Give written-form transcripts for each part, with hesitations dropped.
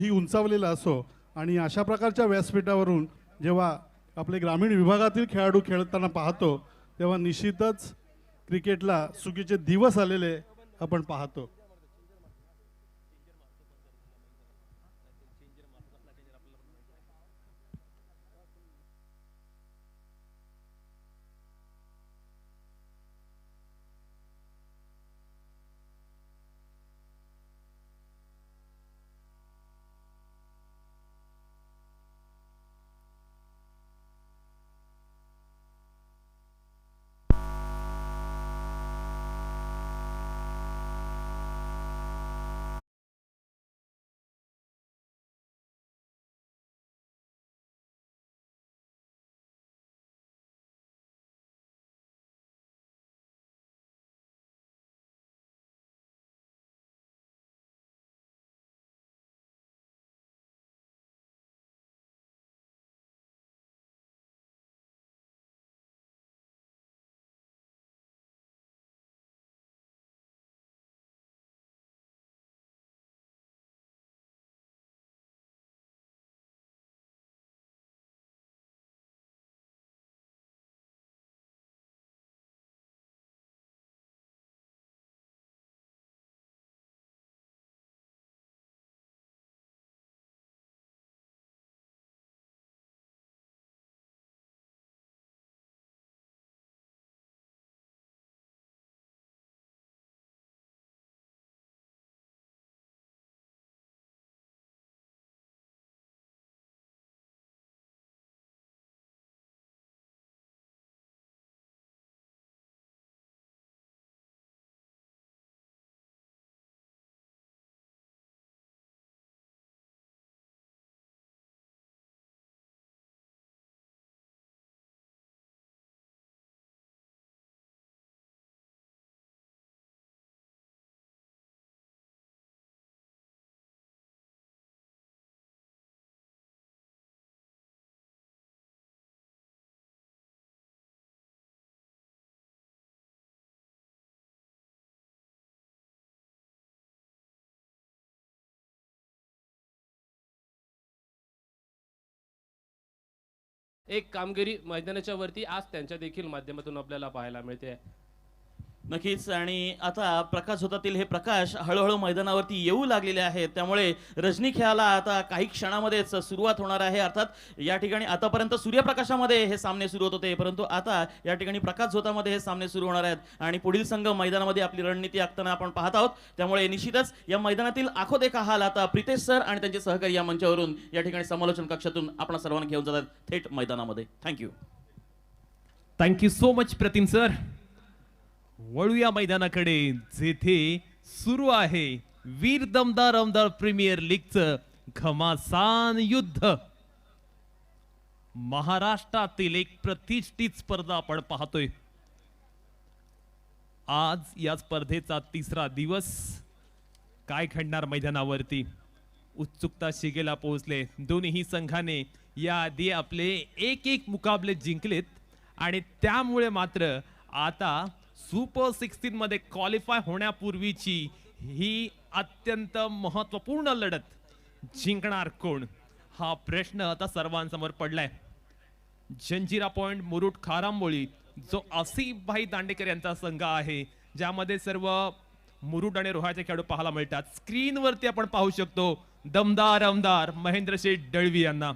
ही उंचावलेला असो आणि अशा प्रकारच्या व्यासपीठावरून जेव्हा आपले ग्रामीण विभागातील खेळाडू खेळताना पाहतो तेव्हा निश्चितच क्रिकेटला सुगीचे दिवस आलेले आपण पाहतो. एक कामगिरी मैदानाच्या वरती आज त्यांच्या देखील माध्यमातून आपल्याला पाहायला मिळते. नक्कीच. आणि आता प्रकाश होतातील हे प्रकाश हळूहळू मैदानावरती येऊ लागलेले आहेत, त्यामुळे रजनी खेळाला आता काही क्षणामध्येच सुरुवात होणार आहे. अर्थात या ठिकाणी आतापर्यंत सूर्यप्रकाशामध्ये हे सामने सुरू होत होते, परंतु आता या ठिकाणी प्रकाश झोतामध्ये हे सामने सुरू होणार आहेत आणि पुढील संघ मैदानामध्ये आपली रणनीती आखताना आपण पाहत आहोत. त्यामुळे निश्चितच या मैदानातील आखो देखा हाल आता प्रितेश सर आणि त्यांचे सहकारी या मंचावरून या ठिकाणी समालोचन कक्षातून आपण सर्वांना घेऊन जातात थेट मैदानामध्ये. थँक्यू सो मच प्रतिम सर. वळूया मैदानाकडे जेथे सुरू आहे वीर दमदार आमदार प्रीमियर लीगचं घमासान युद्ध. महाराष्ट्रातील एक प्रतिष्ठित स्पर्धा आपण पाहतोय. आज या स्पर्धेचा तिसरा दिवस. काय घडणार मैदानावरती उत्सुकता शिगेला पोहोचले. दोन्ही संघाने याआधी आपले एक मुकाबले जिंकलेत आणि त्यामुळे मात्र आता सुपर 16 मध्ये क्वालिफाय होण्यापूर्वीची ही अत्यंत महत्वपूर्ण लढत जिंकणार कोण हा प्रश्न आता सर्वांसमोर पडलाय. जंजिरा पॉइंट मुरुड खारांबोळी जो आसिफ भाई दांडेकर यांचा संघ आहे, ज्यामध्ये सर्व मुरुड आणि रोहाचे खेळाडू पाहायला मिळतात. स्क्रीनवरती आपण पाहू शकतो दमदार आमदार महेंद्र शेठ दळवी यांना.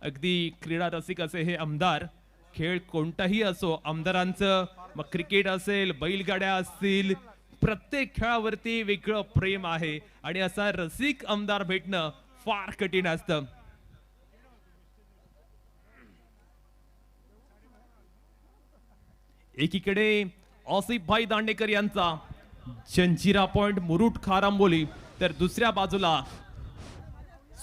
अगदी क्रीडा रसिक असे हे आमदार. खेळ कोणताही असो, आमदारांचं मग क्रिकेट असेल, बैलगाड्या असतील, प्रत्येक खेळावरती वेगळं प्रेम आहे आणि असा रसिक आमदार भेटणं फार कठीण असतं. एकीकडे आसिफ भाई दांडेकर यांचा जंजिरा पॉइंट मुरुड खारांबोली, तर दुसऱ्या बाजूला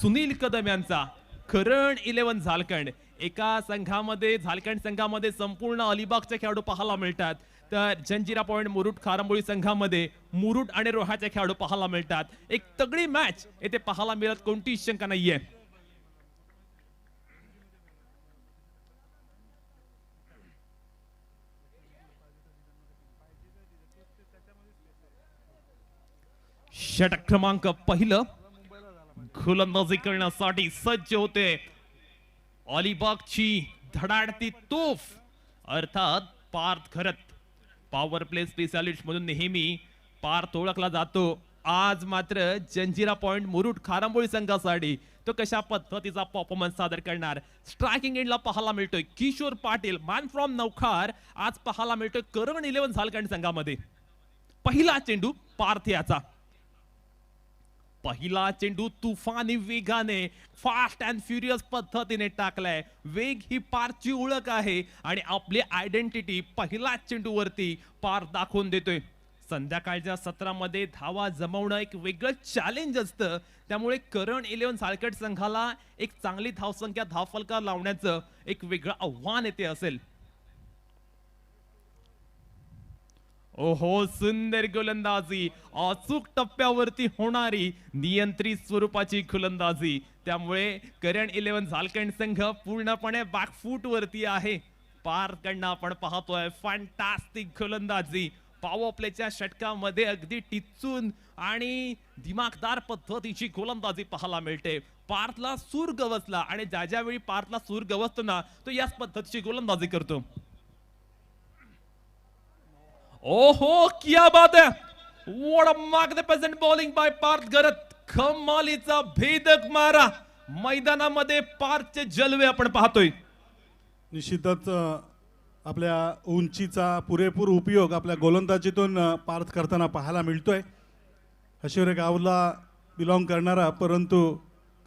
सुनील कदम यांचा करण 11 झारखंड. एका संघामध्ये झारखंड संघामध्ये संपूर्ण अलिबागचे खेळाडू पाहायला मिळतात, तर जंजिरा पॉइंट मुरुड खारांबोळी संघामध्ये मुरुड आणि रोहाचे खेळाडू पाहायला मिळतात. एक तगडी मॅच येथे पाहायला मिळत कोणतीही शंका नाहीये. षटक क्रमांक पहिलं गोलंदाजी करण्यासाठी सज्ज होते अलिबागची धडाडती तोफ अर्थात पार्थ खरत. पॉवर प्ले स्पेशालिस्ट म्हणून नेहमी पार्थ ओळखला जातो. आज मात्र जंजिरा पॉइंट मुरुड खारांबोळी संघासाठी तो कशा पद्धतीचा परफॉर्मन्स सादर करणार. स्ट्रायकिंग एंडला पाहायला मिळतोय किशोर पाटील मॅन फ्रॉम नौखार. आज पाहायला मिळतोय करण 11 झालकंड संघामध्ये. पहिला चेंडू पार्थ याचा. पहिला चेंडू तुफानी वेगाने फास्ट अँड फ्युरियस पद्धतीने टाकलाय. वेग ही पार्थची ओळख आहे आणि आपली आयडेंटिटी पहिला चेंडूवरती पार्थ दाखवून देतोय. संध्याकाळच्या सत्रामध्ये धावा जमवणं एक वेगळं चॅलेंज असतं. त्यामुळे करण 11 झालकट संघाला एक चांगली धावसंख्या धावफलका लावण्याचं एक वेगळं आव्हान येते असेल. ओहो, सुंदर गोलंदाजी, अचूक टप्प्यावरती होणारी नियंत्रित स्वरूपाची गोलंदाजी. त्यामुळे करण 11 झालकंड संघ पूर्णपणे बॅकफूट वरती आहे. पार्थकडनं आपण पाहतोय फॅन्टास्टिक गोलंदाजी. पॉवर प्लेच्या षटकामध्ये अगदी टिचून आणि दिमागदार पद्धतीची गोलंदाजी पाहायला मिळते. पार्थला सूर गवसला आणि ज्यावेळी पार्थला सूर गवसतो ना तो याच पद्धतीची गोलंदाजी करतो. ओहो, क्या बात है, what a magnificent bowling by Parth Kharat. कमालीचा भेदक मारा. मैदानामध्ये पार्थचे जलवे आपण पाहतोय. निश्चितच आपल्या उंचीचा पुरेपूर उपयोग आपल्या गोलंदाजीतून पार्थ करताना पाहायला मिळतोय. हशिवरे गावला बिलॉंग करणारा परंतु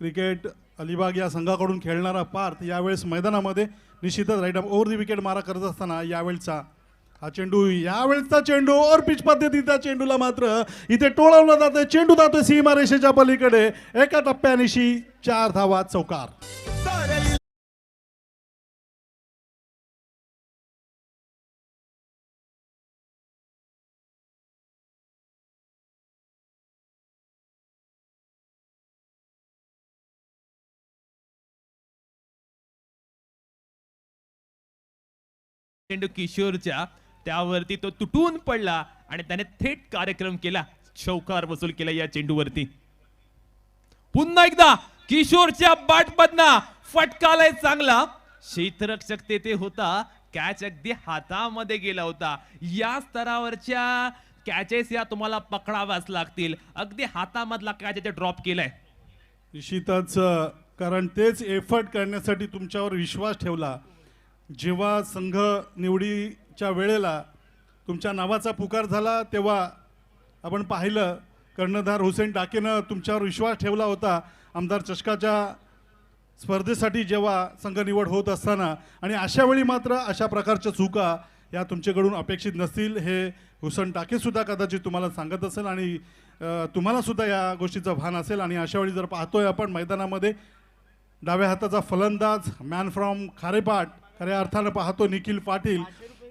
क्रिकेट अलिबाग या संघाकडून खेळणारा पार्थ यावेळेस मैदानामध्ये निश्चितच राईट ओव्हर दी विकेट मारा करत असताना यावेळचा चेंडू और पिच पद्धतीचा चेंडूला मात्र इथे टोळवला जातं. चेंडू जातोय सीमारेषेच्या पलीकडे. एका टप्प्यानिशी 4 धावा चौकार. चेंडू किशोरच्या त्यावरती तो तुटून पडला आणि त्याने थेट कार्यक्रम केला. चौकार वसूल केला या चेंडूवरती. पुन्हा एकदा किशोरच्या बॅटमधनं फटकालाय चांगला. क्षेत्ररक्षक तेथे होता. कॅच अगदी हातामध्ये गेला होता. या स्तरावरच्या कॅचेस या तुम्हाला पकडाव्याच लागतील. अगदी हातामधला कॅच ड्रॉप केलाय. निश्चितच कारण तेच एफर्ट करण्यासाठी तुमच्यावर विश्वास ठेवला. जेव्हा संघ निवडीच्या वेळेला तुमच्या नावाचा पुकार झाला तेव्हा आपण पाहिलं कर्णधार हुसेन डाकेनं तुमच्यावर विश्वास ठेवला होता. आमदार चषकाच्या स्पर्धेसाठी जेव्हा संघ निवड होत असताना आणि अशा वेळी मात्र अशा प्रकारच्या चुका या तुमच्याकडून अपेक्षित नसतील हे हुसेन डाकेसुद्धा कदाचित तुम्हाला सांगत असेल आणि तुम्हालासुद्धा या गोष्टीचं भान असेल. आणि अशा वेळी जर पाहतोय आपण मैदानामध्ये डाव्या हाताचा फलंदाज मॅन फ्रॉम खारेपाट खऱ्या अर्थानं पाहतो निखिल पाटील,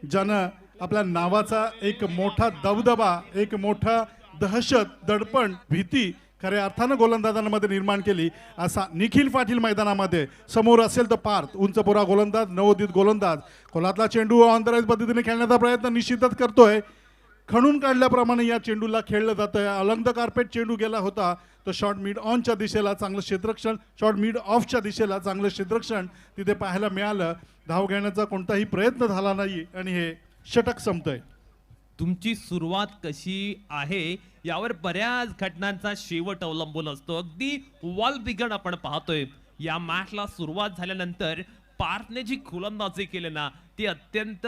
ज्यानं आपल्या नावाचा एक मोठा दबदबा, एक मोठा दहशत, दडपण, भीती खऱ्या अर्थानं गोलंदाजांमध्ये निर्माण केली. असा निखिल पाटील मैदानामध्ये. समोर असेल तर पार्थ, उंचपुरा गोलंदाज, नवोदित गोलंदाज. खोलातला चेंडू ऑनराईज पद्धतीने खेळण्याचा प्रयत्न निश्चितच करतोय. खणून काढल्याप्रमाणे या चेंडूला खेळलं जातंय. अलंग कार्पेट चेंडू गेला होता तो शॉर्ट मिड ऑनच्या दिशेला चांगलं क्षेत्ररक्षण, शॉर्ट मिड ऑफच्या दिशेला चांगलं क्षेत्ररक्षण तिथे पाहायला मिळालं. धाव घेण्याचा कोणताही प्रयत्न झाला नाही आणि हे षटक संपतंय. तुमची सुरुवात कशी आहे यावर बऱ्याच घटनांचा शेवट अवलंबून असतो. अगदी वॉल बिगन आपण पाहतोय. या मॅचला सुरुवात झाल्यानंतर पार्थने जी गोलंदाजी केली ना ती अत्यंत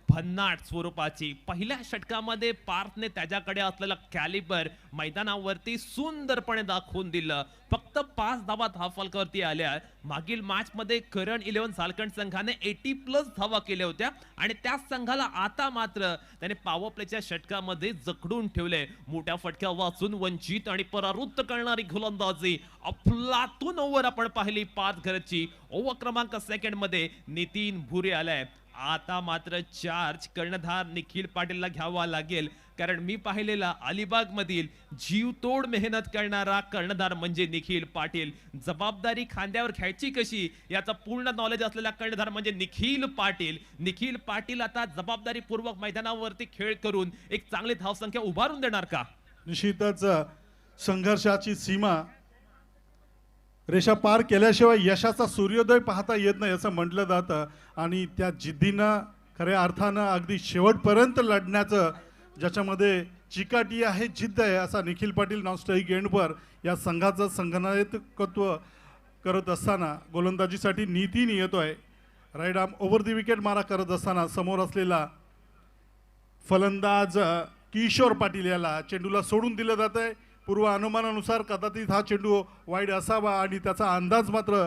भन्नाट स्वरूपाची. पहिल्या षटकामध्ये पार्थने त्याच्याकडे असलेला कॅलिबर मैदानावरती सुंदरपणे दाखवून दिलं. फक्त 5 धावा धावफलकावरती आल्या. मागील मॅच मध्ये करण 11 झालकंड संघाने 80+ धावा केल्या होत्या आणि त्या संघाला आता मात्र त्याने पॉवर प्लेच्या षटकामध्ये जखडून ठेवले. मोठ्या फटक्या वाचून वंचित आणि परावृत्त करणारी गोलंदाजी. अफलातून ओव्हर आपण पाहिली पार्थ घरची. ओव्हर क्रमांक 2 मध्ये नितीन भुरे आलाय. आता मात्र चार्ज कर्णधार निखिल पाटीलला घ्यावा लागेल, कारण मी पाहिलेला अलिबाग मधील जीवतोड मेहनत करणारा कर्णधार म्हणजे निखिल पाटील. जबाबदारी खांद्यावर घ्यायची कशी याचा पूर्ण नॉलेज असलेला कर्णधार म्हणजे निखिल पाटील. निखिल पाटील आता जबाबदारीपूर्वक मैदानावरती खेळ करून एक चांगली धावसंख्या उभारून देणार का? निश्चितच संघर्षाची सीमा रेषा पार केल्याशिवाय यशाचा सूर्योदय पाहता येत नाही असं म्हटलं जातं आणि त्या जिद्दीनं खऱ्या अर्थानं अगदी शेवटपर्यंत लढण्याचं ज्याच्यामध्ये चिकाटी आहे, जिद्द आहे, असा निखिल पाटील नॉनस्ट्राईक एंडवर या संघाचं संघनायकत्व करत असताना गोलंदाजीसाठी नितीन येतोय. Right arm over the wicket मारा करत असताना समोर असलेला फलंदाज किशोर पाटील याला चेंडूला सोडून दिलं जात आहे. पूर्व अनुमानानुसार कदाचित हा चेंडू वाईड असावा आणि त्याचा अंदाज मात्र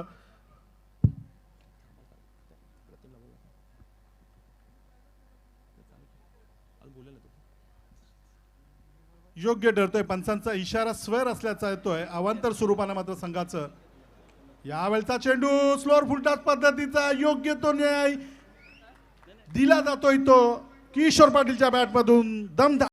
योग्य ठरतोय. पंचांचा इशारा स्वर असल्याचा येतोय. अवांतर स्वरूपाने मात्र संघाचं यावेळचा चेंडू स्लोअर फुलटॉस पद्धतीचा योग्य तो न्याय दिला जातोय. तो किशोर पाटीलच्या बॅटमधून दमदार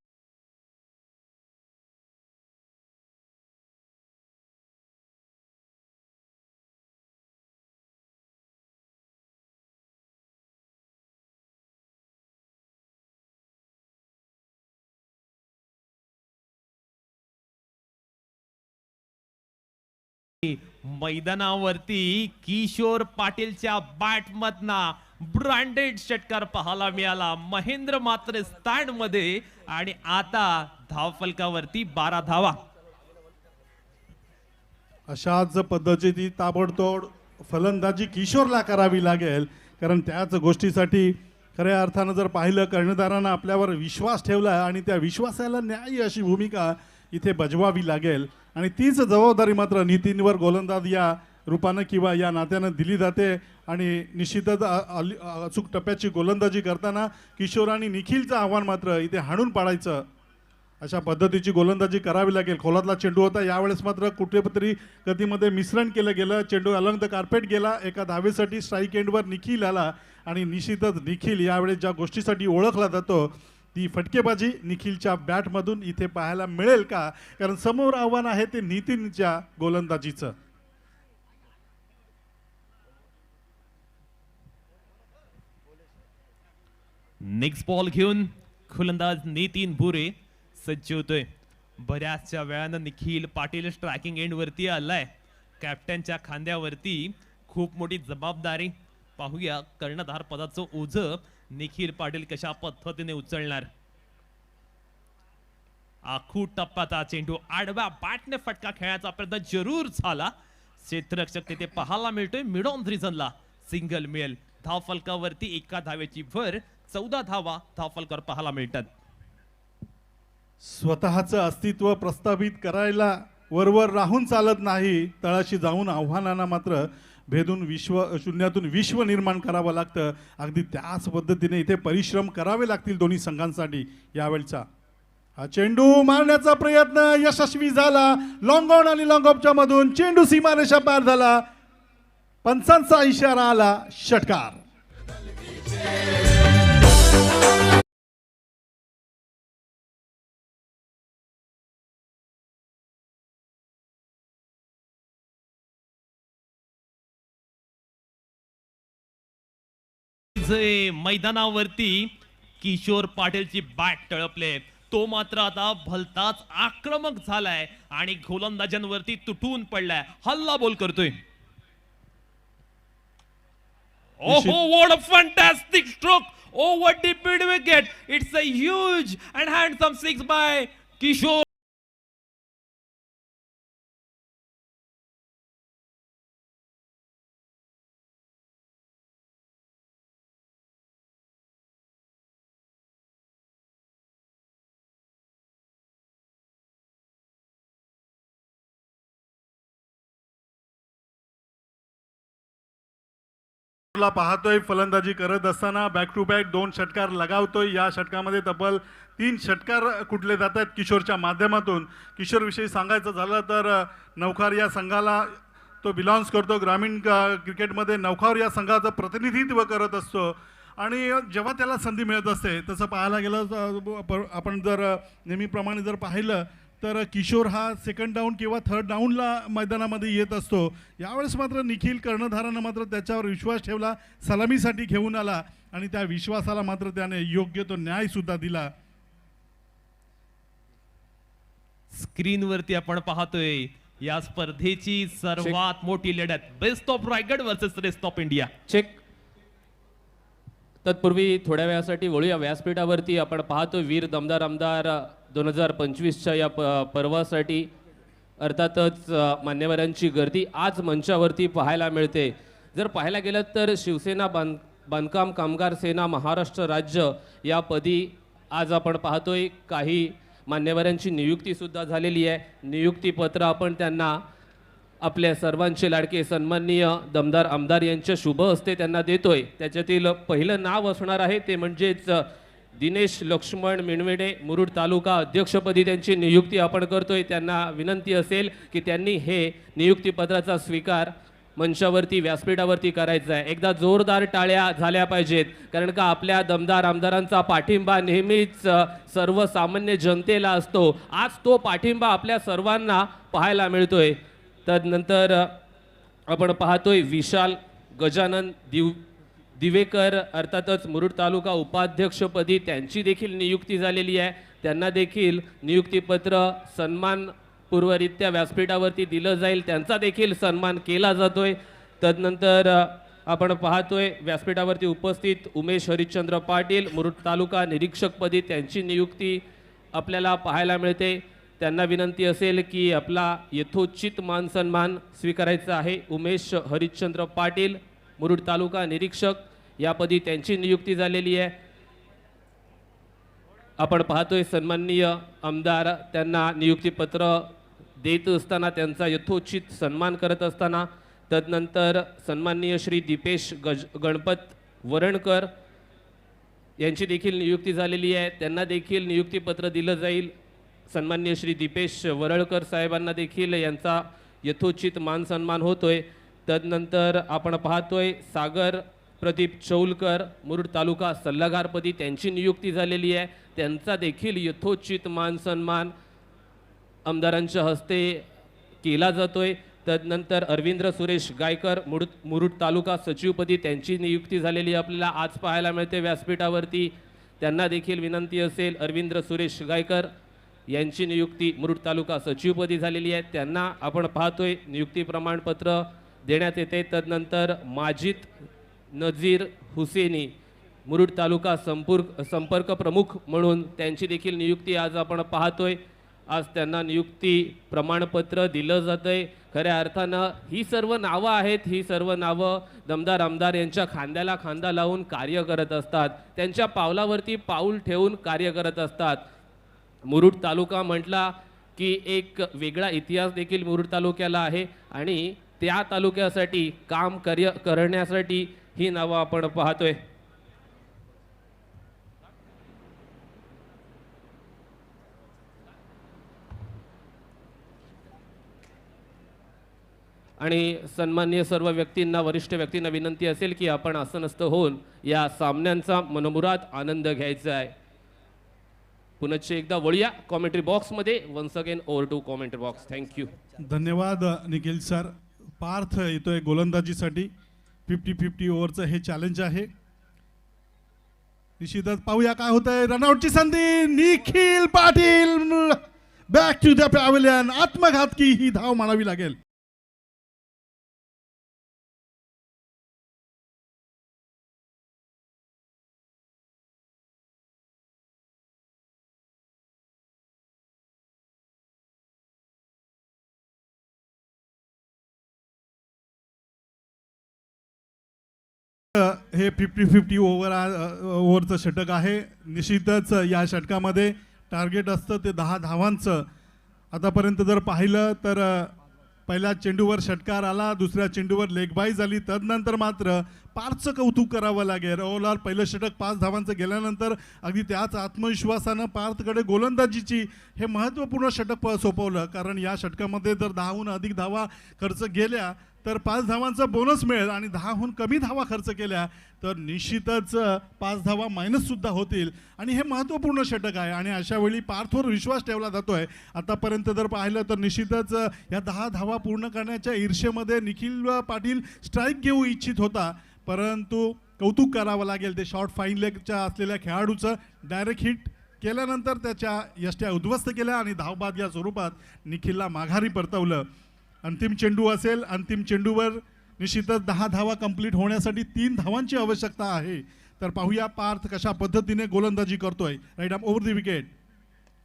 मैदानावरती किशोर पाटीलच्या बॅटमधना ब्रँडेड षटकार पाहायला मिळाला. महेंद्र मात्र स्टँड मध्ये आणि आता धावफलकावरती 12 धावा. अशाच पद्धतीची ताबडतोड फलंदाजी किशोरला करावी लागेल, कारण त्याच गोष्टीसाठी खऱ्या अर्थानं जर पाहिलं कर्णधारानं आपल्यावर विश्वास ठेवला आणि त्या विश्वासाला न्याय्य अशी भूमिका इथे बजवावी लागेल आणि तीच जबाबदारी मात्र नितीनवर गोलंदाज या रूपानं किंवा या नात्यानं दिली जाते. आणि निश्चितच अचूक टप्प्याची गोलंदाजी करताना किशोर आणि निखिलचं आव्हान मात्र इथे हाणून पाडायचं अशा पद्धतीची गोलंदाजी करावी लागेल. खोलातला चेंडू होता, यावेळेस मात्र कुठेतरी गतीमध्ये मिश्रण केलं गेलं. चेंडू अलंग द कार्पेट गेला. एका धावेसाठी स्ट्राईक एंडवर निखिल आला आणि निश्चितच निखिल यावेळेस ज्या गोष्टीसाठी ओळखला जातो ती फटकेबाजी निखिलच्या बॅटमधून इथे पाहायला मिळेल का, कारण समोर आव्हान आहे ते नितीनच्या गोलंदाजीचं. नेक्स्ट बॉल घेऊन गोलंदाज नितीन बुरे सज्ज होतोय. बऱ्याचशा वेळानं निखिल पाटील स्ट्रायकिंग एंड वरती आलाय. कॅप्टनच्या खांद्यावरती खूप मोठी जबाबदारी. पाहूया कर्णधार पदाचं ओझं निखिल पाटील कशा पद्धतीने उचलणार. आखू टप्प्याचा चेंडू आडव्या बॅटने फटका खेळण्याचा प्रयत्न जरूर झाला. क्षेत्ररक्षक तिथे पाहायला मिळतोय. मिड ऑन रिझनला सिंगल मिळेल. धावफलकावरती एका धावेची भर. 14 धावा धावफलकावर पाहायला मिळतात. स्वतःचं अस्तित्व प्रस्थापित करायला वरवर राहून चालत नाही, तळाशी जाऊन आव्हानांना मात्र भेदून शून्यातून विश्व निर्माण करावं लागतं. अगदी त्याच पद्धतीने इथे परिश्रम करावे लागतील दोन्ही संघांसाठी. यावेळचा हा चेंडू मारण्याचा प्रयत्न यशस्वी झाला. लॉंग ऑन आणि लॉंग ऑफच्या मधून चेंडू सीमारेषा पार झाला. पंचांचा इशारा आला, षटकार. मैदानावरती किशोर पाटीलची बॅट टळपले. तो मात्र आता भलताच आक्रमक झालाय आणि गोलंदाजांवरती तुटून पडलाय. हल्ला बोल करतोय. ओहो, what a fantastic stroke over the mid wicket. It's a huge and handsome six by Kishor. ला पाहतोय फलंदाजी करत असताना बॅक टू बॅक 2 षटकार लगावतोय. या षटकामध्ये तब्बल 3 षटकार कुठले जात आहेत किशोरच्या माध्यमातून. किशोर विषयी सांगायचं झालं तर नवखार या संघाला तो बिलॉंग्स करतो. ग्रामीण क्रिकेटमध्ये नवखार या संघाचं प्रतिनिधित्व करत असतो आणि जेव्हा त्याला संधी मिळत असते तसं पाहायला गेलं आपण जर नेहमीप्रमाणे जर पाहिलं तर किशोर हा सेकंड डाऊन किंवा थर्ड डाऊनला मैदानामध्ये येत असतो. यावेळेस मात्र निखिल कर्णधारानं मात्र त्याच्यावर विश्वास ठेवला, सलामीसाठी घेऊन आला आणि त्या विश्वासाला मात्र त्याने योग्य तो न्याय सुद्धा दिला. स्क्रीनवरती आपण पाहतोय या स्पर्धेची सर्वात मोठी लढत best of Raigad versus rest of India. Check. तत्पूर्वी थोड्या वेळासाठी वळूया व्यासपीठावरती. आपण पाहतो वीर दमदार आमदार 2025च्या या पर्वासाठी अर्थातच मान्यवरांची गर्दी आज मंचावरती पाहायला मिळते. जर पाहायला गेलं तर शिवसेना बांधकाम कामगार सेना महाराष्ट्र राज्य या पदी आज आपण पाहतोय काही मान्यवरांची नियुक्तीसुद्धा झालेली आहे. नियुक्तीपत्र आपण त्यांना आपल्या सर्वांचे लाडके सन्माननीय दमदार आमदार यांच्या शुभ हस्ते त्यांना देतोय. त्याच्यातील पहिलं नाव असणार आहे ते म्हणजेच दिनेश लक्ष्मण मिणवेडे, मुरुड तालुका अध्यक्षपदी त्यांची नियुक्ती आपण करतोय. त्यांना विनंती असेल की त्यांनी हे नियुक्तीपत्राचा स्वीकार मंचावरती व्यासपीठावरती करायचा आहे. एकदा जोरदार टाळ्या झाल्या पाहिजेत, कारण का आपल्या दमदार आमदारांचा पाठिंबा नेहमीच सर्वसामान्य जनतेला असतो. आज तो पाठिंबा आपल्या सर्वांना पाहायला मिळतोय. तदनंतर आपण पाहतोय विशाल गजानन दिवेकर अर्थातच मुरुड तालुका उपाध्यक्षपदी त्यांची देखील नियुक्ती झालेली आहे. त्यांना देखील नियुक्तीपत्र सन्मानपूर्वरित्या व्यासपीठावरती दिलं जाईल. त्यांचा देखील सन्मान केला जातोय. तदनंतर आपण पाहतोय व्यासपीठावरती उपस्थित उमेश हरिश्चंद्र पाटील मुरुड तालुका निरीक्षकपदी त्यांची नियुक्ती आपल्याला पाहायला मिळते. त्यांना विनंती असेल की आपला यथोचित मान सन्मान स्वीकारायचा आहे. उमेश हरिश्चंद्र पाटील मुरुड तालुका निरीक्षक यापदी त्यांची नियुक्ती झालेली आहे. आपण पाहतोय सन्माननीय आमदार त्यांना नियुक्तीपत्र देत असताना त्यांचा यथोचित सन्मान करत असताना. तदनंतर सन्माननीय श्री दीपेश गणपत वरणकर यांची देखील नियुक्ती झालेली आहे. त्यांना देखील नियुक्तीपत्र दिलं जाईल. सन्माननीय श्री दीपेश वरळकर साहेबांना देखील यांचा यथोचित मान सन्मान होतोय. तदनंतर आपण पाहतोय सागर प्रदीप चौलकर मुरुड तालुका सल्लागारपदी त्यांची नियुक्ती झालेली आहे. त्यांचा देखील यथोचित मान सन्मान आमदारांच्या हस्ते केला जातोय. तदनंतर अरविंद्र सुरेश गायकर मुरुड तालुका सचिवपदी त्यांची नियुक्ती झालेली आपल्याला आज पाहायला मिळते व्यासपीठावरती. त्यांना देखील विनंती असेल अरविंद्र सुरेश गायकर यांची नियुक्ती मुरुड तालुका सचिवपदी झालेली आहे. त्यांना आपण पाहतोय नियुक्ती प्रमाणपत्र देण्यात येते. तदनंतर माजिद नजीर हुसेनी मुरुड तालुका संपर्क प्रमुख म्हणून त्यांची देखील नियुक्ती आज आपण पाहतोय. आज त्यांना नियुक्ती प्रमाणपत्र दिलं जातंय. खऱ्या अर्थानं ही सर्व नावं आहेत. ही सर्व नावं दमदार आमदार यांच्या खांद्याला खांदा लावून कार्य करत असतात. त्यांच्या पावलावरती पाऊल ठेवून कार्य करत असतात. मुरुड तालुका म्हटला की एक वेगळा इतिहास देखील मुरुड तालुक्याला आहे आणि त्या तालुक्यासाठी काम करण्यासाठी ही नावं आपण पाहतोय. आणि सन्माननीय सर्व व्यक्तींना वरिष्ठ व्यक्तींना विनंती असेल की आपण आसनस्थ होऊन या सामन्यांचा मनमुराद आनंद घ्यायचा आहे. पुनश्च एकदा वळूया कॉमेंट्री बॉक्समध्ये. Once again over to commentary box. Thank you. धन्यवाद निखिल सर. पार्थ येतोय गोलंदाजीसाठी. 50-50 ओव्हरचं हे चॅलेंज आहे. निश्चितच पाहूया काय होतंय. रनआउटची संधी. Nikhil Patil back to the pavilion. आत्मघातकी ही धाव मानावी लागेल. हे 50-50 ओव्हरचं षटक आहे. निश्चितच या षटकामध्ये टार्गेट असतं ते 10 धावांचं. आतापर्यंत जर पाहिलं तर पहिल्या चेंडूवर षटकार आला, दुसऱ्या चेंडूवर लेगबाई झाली. तदनंतर मात्र पार्थचं कौतुक करावं लागेल. ओव्हरऑल पहिलं षटक 5 धावांचं गेल्यानंतर अगदी त्याच आत्मविश्वासानं पार्थकडे गोलंदाजीची हे महत्त्वपूर्ण षटक सोपवलं. कारण या षटकामध्ये जर 10हून अधिक धावा खर्च गेल्या तर 5 धावांचा बोनस मिळेल आणि 10हून कमी धावा खर्च केल्या तर निश्चितच 5 धावा मायनस सुद्धा होतील आणि हे महत्त्वपूर्ण षटक आहे. आणि अशा वेळी पार्थवर विश्वास ठेवला जातोय. आतापर्यंत जर पाहिलं तर निश्चितच या 10 धावा पूर्ण करण्याच्या ईर्षेमध्ये निखिल पाटील स्ट्राईक घेऊ इच्छित होता, परंतु कौतुक करावं लागेल ते शॉर्ट फाईन लेगच्या असलेल्या खेळाडूचं. डायरेक्ट हिट केल्यानंतर त्याच्या यष्ट्या उद्ध्वस्त केल्या आणि धावबाद या स्वरूपात निखिलला माघारी परतवलं. अंतिम चेंडू असेल. अंतिम चेंडूवर निश्चितच 10 धावा कंप्लीट होण्यासाठी 3 धावांची आवश्यकता आहे. तर पाहूया पार्थ कशा पद्धतीने गोलंदाजी करतोय. Right arm over the wicket.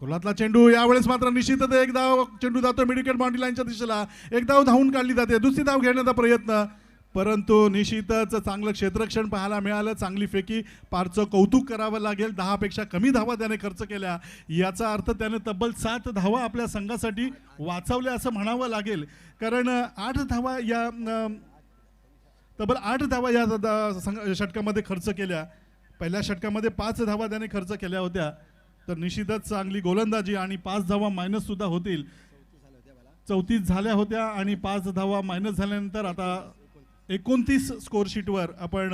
गोलातला चेंडू यावेळेस मात्र निश्चितच एक धाव चेंडू जातो मिड विकेट बाउंड्री लाईनच्या दिशेला. एक धाव धावून काढली जाते. दुसरी धाव घेण्याचा प्रयत्न, परंतु निश्चितच चांगलं क्षेत्ररक्षण पाहायला मिळालं. चांगली फेकी. पारचं कौतुक करावं लागेल. 10 पेक्षा कमी धावा त्याने खर्च केल्या. याचा अर्थ त्याने तब्बल 7 धावा आपल्या संघासाठी वाचवल्या असं म्हणावं लागेल. कारण 8 धावा या तब्बल 8 धावा या षटकामध्ये खर्च केल्या. पहिल्या षटकामध्ये 5 धावा त्याने खर्च केल्या होत्या. तर निश्चितच चांगली गोलंदाजी आणि 5 धावा मायनस सुद्धा होतील. 34 झाल्या होत्या आणि 5 धावा मायनस झाल्यानंतर आता 29 स्कोर शीटवर आपण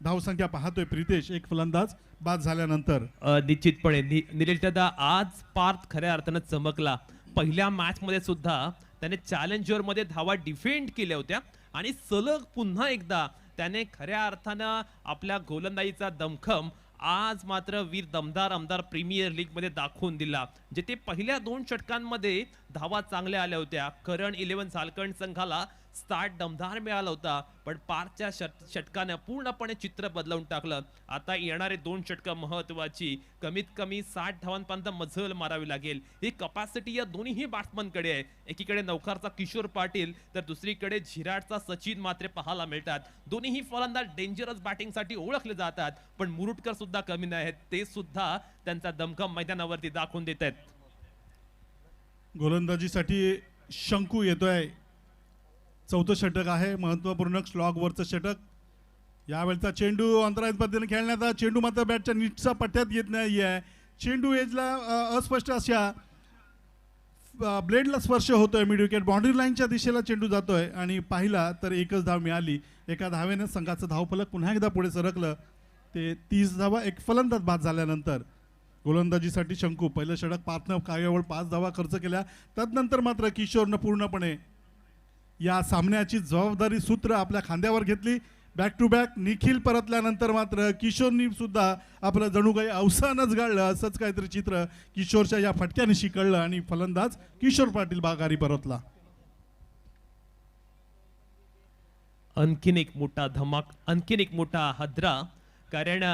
धावसंख्या पाहतोय. प्रितेश, एक फलंदाज बाद झाल्यानंतर. निश्चितपणे निलेश दादा, आज पार्थ खऱ्या अर्थानं चमकला. पहिल्या मॅच मध्ये सुद्धा त्याने चॅलेंजर मध्ये धावा डिफेंड केल्या होत्या आणि सलग पुन्हा एकदा त्याने खऱ्या अर्थानं आपल्या गोलंदाजीचा दमखम आज मात्र वीर दमदार आमदार प्रीमियर लीग मध्ये दाखवून दिला. जिथे पहिल्या 2 षटकांमध्ये धावा चांगल्या आल्या होत्या. करण 11 सालकंड संघाला स्टार्ट दमदार मिळाला होता, पण पारच्या षटकाने पूर्णपणे चित्र बदलवून टाकलं. आता येणारे 2 षटकं महत्वाची. कमीत कमी 60 धावांपर्यंत मजल मारावी लागेल. ही कपॅसिटी या दोन्ही बॅट्समनकडे आहे. एकीकडे नौकारचा किशोर पाटील तर दुसरीकडे झिराटचा सचिन मात्रे पाहायला मिळतात. दोन्ही फलंदाज डेंजरस बॅटिंगसाठी ओळखले जातात, पण मुरुटकर सुद्धा कमी नाही आहेत. ते सुद्धा त्यांचा दमखम मैदानावरती दाखवून देत आहेत. गोलंदाजीसाठी शंकू येतोय. 4थं षटक आहे. महत्वपूर्ण स्लॉगवरचं षटक. यावेळचा चेंडू अंतराळित पद्धतीने खेळण्याचा. चेंडू मात्र बॅटच्या नीटचा पट्ट्यात येत नाही आहे. चेंडू एजला अस्पष्ट अशा ब्लेडला स्पर्श होतोय. मिड विकेट बाउंड्री लाईनच्या दिशेला चेंडू जातोय आणि पाहिला तर एकच धाव मिळाली. एका धावेने संघाचं धावफलक पुन्हा एकदा पुढे सरकलं. ते 30 धावा एक फलंदाज बाद झाल्यानंतर. गोलंदाजीसाठी शंकू. पहिलं षटक पार्थनं केवळ 5 धावा खर्च केल्या. तदनंतर मात्र किशोरनं पूर्णपणे या सामन्याची जबाबदारी सूत्र आपल्या खांद्यावर घेतली. बॅक टू बॅक निखिल परतल्यानंतर मात्र किशोरनी सुद्धा आपलं जणू काही अवसानच गाळलं असंच काहीतरी चित्र किशोरच्या या फटक्यानिशी कळलं आणि फलंदाज किशोर पाटील बागारी परतला. आणखीन एक मोठा धमाक, आणखीन एक मोठा हदरा. कारण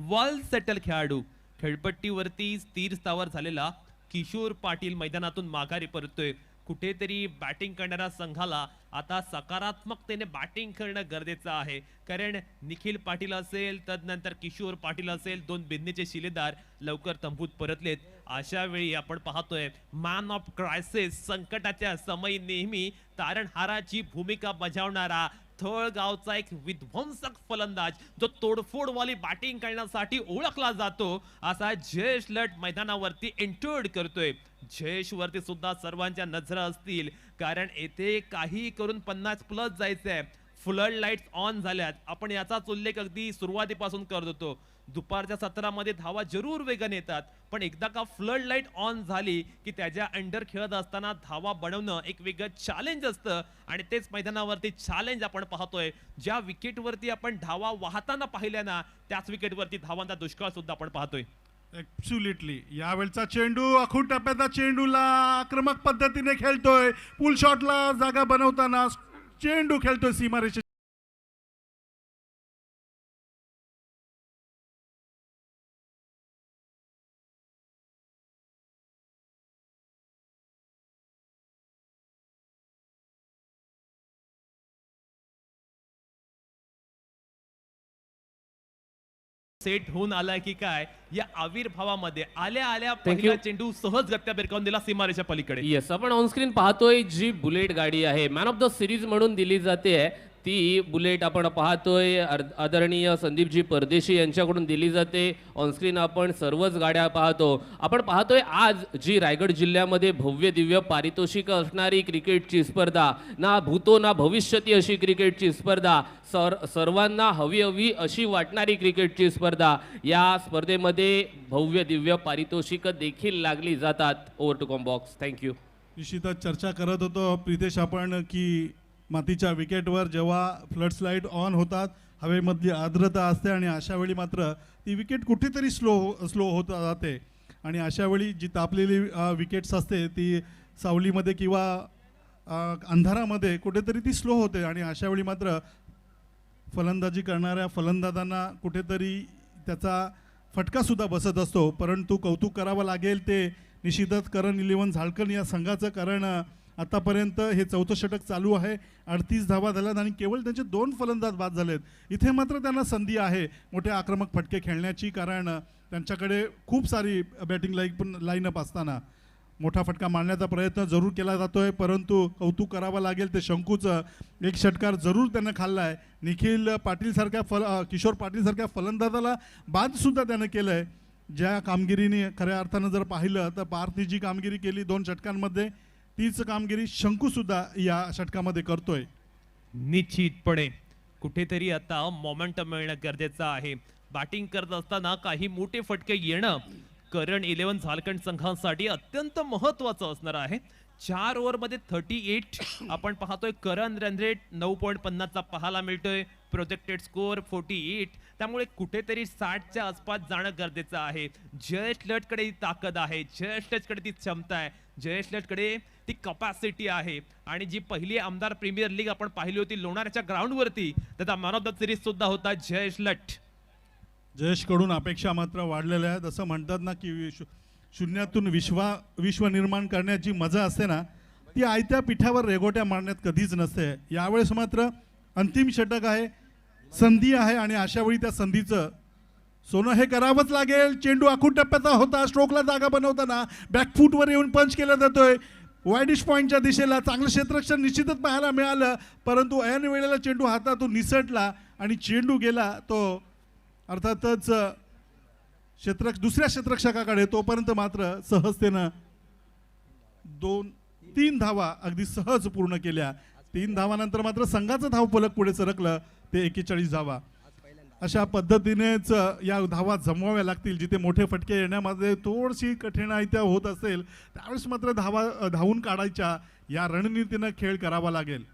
वर्ल्ड सेटल खेळाडू, खेळपट्टीवरती स्थिर स्थावर झालेला किशोर पाटील मैदानातून माघारी परततोय. कुठेतरी बॅटिंग करणाऱ्या संघाला आता सकारात्मकतेने बॅटिंग करणं गरजेचं आहे. कारण निखिल पाटील असेल, तदनंतर किशोर पाटील असेल, 2 बिन्नीचे शिलेदार लवकर तंबूत परतलेत. अशा वेळी आपण पाहतोय मॅन ऑफ क्रायसिस, संकटाच्या समयी नेहमी तारणहाराची भूमिका बजावणारा थळगावचा एक विध्वंसक फलंदाज जो तोडफोडवाली बॅटिंग करण्यासाठी ओळखला जातो, असा जयेश लट मैदानावरती एंटर्ड करतोय. जयेश वरती सुद्धा सर्वांच्या नजरा असतील, कारण येथे काही करून 50+ जायचंय. फ्लड लाईट्स ऑन झाल्यात. आपण याचाच उल्लेख अगदी सुरुवातीपासून करत होतो. दुपारच्या सत्रामध्ये धावा जरूर वेगाने येतात, पण एकदा का फ्लड लाईट ऑन झाली की त्याच्या अंडर खेळत असताना धावा बनवणं एक वेगळं चॅलेंज असतं. आणि तेच मैदानावरती चॅलेंज आपण पाहतोय. ज्या विकेटवरती आपण धावा वाहताना पाहिल्या ना, त्याच विकेटवरती धावांचा दुष्काळ सुद्धा आपण पाहतोय. ऍब्सोल्युटली. यावेळचा चेंडू अखूट टप्प्याचा चेंडूला आक्रमक पद्धतीने खेळतोय. पुल शॉटला जागा बनवताना चेंडू खेळतोय सीमारेषे. सेट होऊन आलाय की काय या आविर्भावामध्ये आल्या आल्या पहिला चेंडू सहजगत्या भिरकावून दिला सीमारेच्या पलीकडे. येस, आपण ऑनस्क्रीन पाहतोय जी बुलेट गाडी आहे, मॅन ऑफ द सिरीज म्हणून दिली जाते. ती बुलेट आपण पाहतोय आदरणीय संदीपजी परदेशी यांच्याकडून दिली जाते. ऑनस्क्रीन आपण सर्वच गाड्या पाहतो. आपण पाहतोय आज जी रायगड जिल्ह्यामध्ये भव्य दिव्य पारितोषिक असणारी क्रिकेटची स्पर्धा, ना भूतो ना भविष्यती अशी क्रिकेटची स्पर्धा, सर्वांना हवी अशी वाटणारी क्रिकेटची स्पर्धा. या स्पर्धेमध्ये भव्य दिव्य पारितोषिक देखील लागली जातात. Over to comm box. थँक्यू. निश्चितच चर्चा करत होतो प्रितेश आपण की मातीच्या विकेटवर जेव्हा फ्लड स्लाईड ऑन होतात, हवेमधली आर्द्रता असते आणि अशा वेळी मात्र ती विकेट कुठेतरी स्लो होत जाते आणि अशा वेळी जी तापलेली विकेट्स असते ती सावलीमध्ये किंवा अंधारामध्ये कुठेतरी ती स्लो होते आणि अशा वेळी मात्र फलंदाजी करणाऱ्या फलंदाजांना कुठेतरी त्याचा फटकासुद्धा बसत असतो. परंतु कौतुक करावं लागेल ते निश्चितच करण 11 झारखंड या संघाचं, कारण आतापर्यंत हे 4थं षटक चालू आहे. 38 धावा झाल्यात आणि केवळ त्यांचे 2 फलंदाज बाद झालेत. इथे मात्र त्यांना संधी आहे मोठे आक्रमक फटके खेळण्याची, कारण त्यांच्याकडे खूप सारी बॅटिंग लाईनअप असताना मोठा फटका मारण्याचा प्रयत्न जरूर केला जातोय. परंतु कौतुक करावं लागेल ते शंकूचं, एक षटकार जरूर त्यानं खाल्ला आहे. निखिल पाटील सारख्या किशोर पाटील सारख्या फलंदाजाला बादसुद्धा त्यानं केलं आहे. ज्या कामगिरीने खऱ्या अर्थानं जर पाहिलं तर पार्थी जी कामगिरी केली 2 षटकांमध्ये, तीच कामगिरी शंकूसुद्धा या षटकामध्ये करतोय. निश्चितपणे कुठेतरी आता मोमेंटम मिळणं गरजेचं आहे. बॅटिंग करत असताना काही मोठे फटके येणं करण 11 झारखंड संघासाठी अत्यंत महत्वाचं असणार आहे. 4 ओव्हरमध्ये 38 आपण पाहतोय. करण रन रेट 9.50चा पाहायला मिळतोय. Projected score 48. त्यामुळे कुठेतरी 60च्या आसपास जाणं गरजेचं आहे. जयेश लटकडे ताकद आहे, जयेश लटकडे ती क्षमता आहे, जयेश लटकडे ती कपॅसिटी आहे. आणि जी पहिली आमदार प्रीमियर लीग आपण पाहिली होती लोणारच्या ग्राउंडवरती, त्याचा मॅन ऑफ द सिरीज सुद्धा होता जयेश लट. जयेशकडून अपेक्षा मात्र वाढलेल्या आहेत. असं म्हणतात ना की शून्यातून विश्व निर्माण करण्याची मजा असते ना, ती आयत्या पिठावर रेघोट्या मारण्यात कधीच नसते. यावेळेस मात्र अंतिम षटक आहे, संधी आहे आणि अशा वेळी त्या संधीचं सोनं हे करावंच लागेल. चेंडू आखूड टप्प्याचा होता, स्ट्रोकला जागा बनवताना बॅकफूटवर येऊन पंच केला जातोय. वाईडिश पॉईंटच्या दिशेला चांगलं क्षेत्ररक्षण निश्चितच पाहायला मिळालं, परंतु ऐन वेळेला चेंडू हातातून निसटला आणि चेंडू गेला तो अर्थातच दुसऱ्या क्षेत्ररक्षकाकडे. तोपर्यंत मात्र सहजतेनं 2-3 धावा अगदी सहज पूर्ण केल्या. 3 धावानंतर मात्र संघाचं धावफलक पुढे सरकलं ते 41 धावा. अशा पद्धतीनेच या धावा जमवाव्या लागतील. जिथे मोठे फटके येण्यामध्ये थोडीशी कठीणाई होत असेल त्यावेळेस मात्र धावून काढायच्या या रणनीतीनं खेळ करावा लागेल.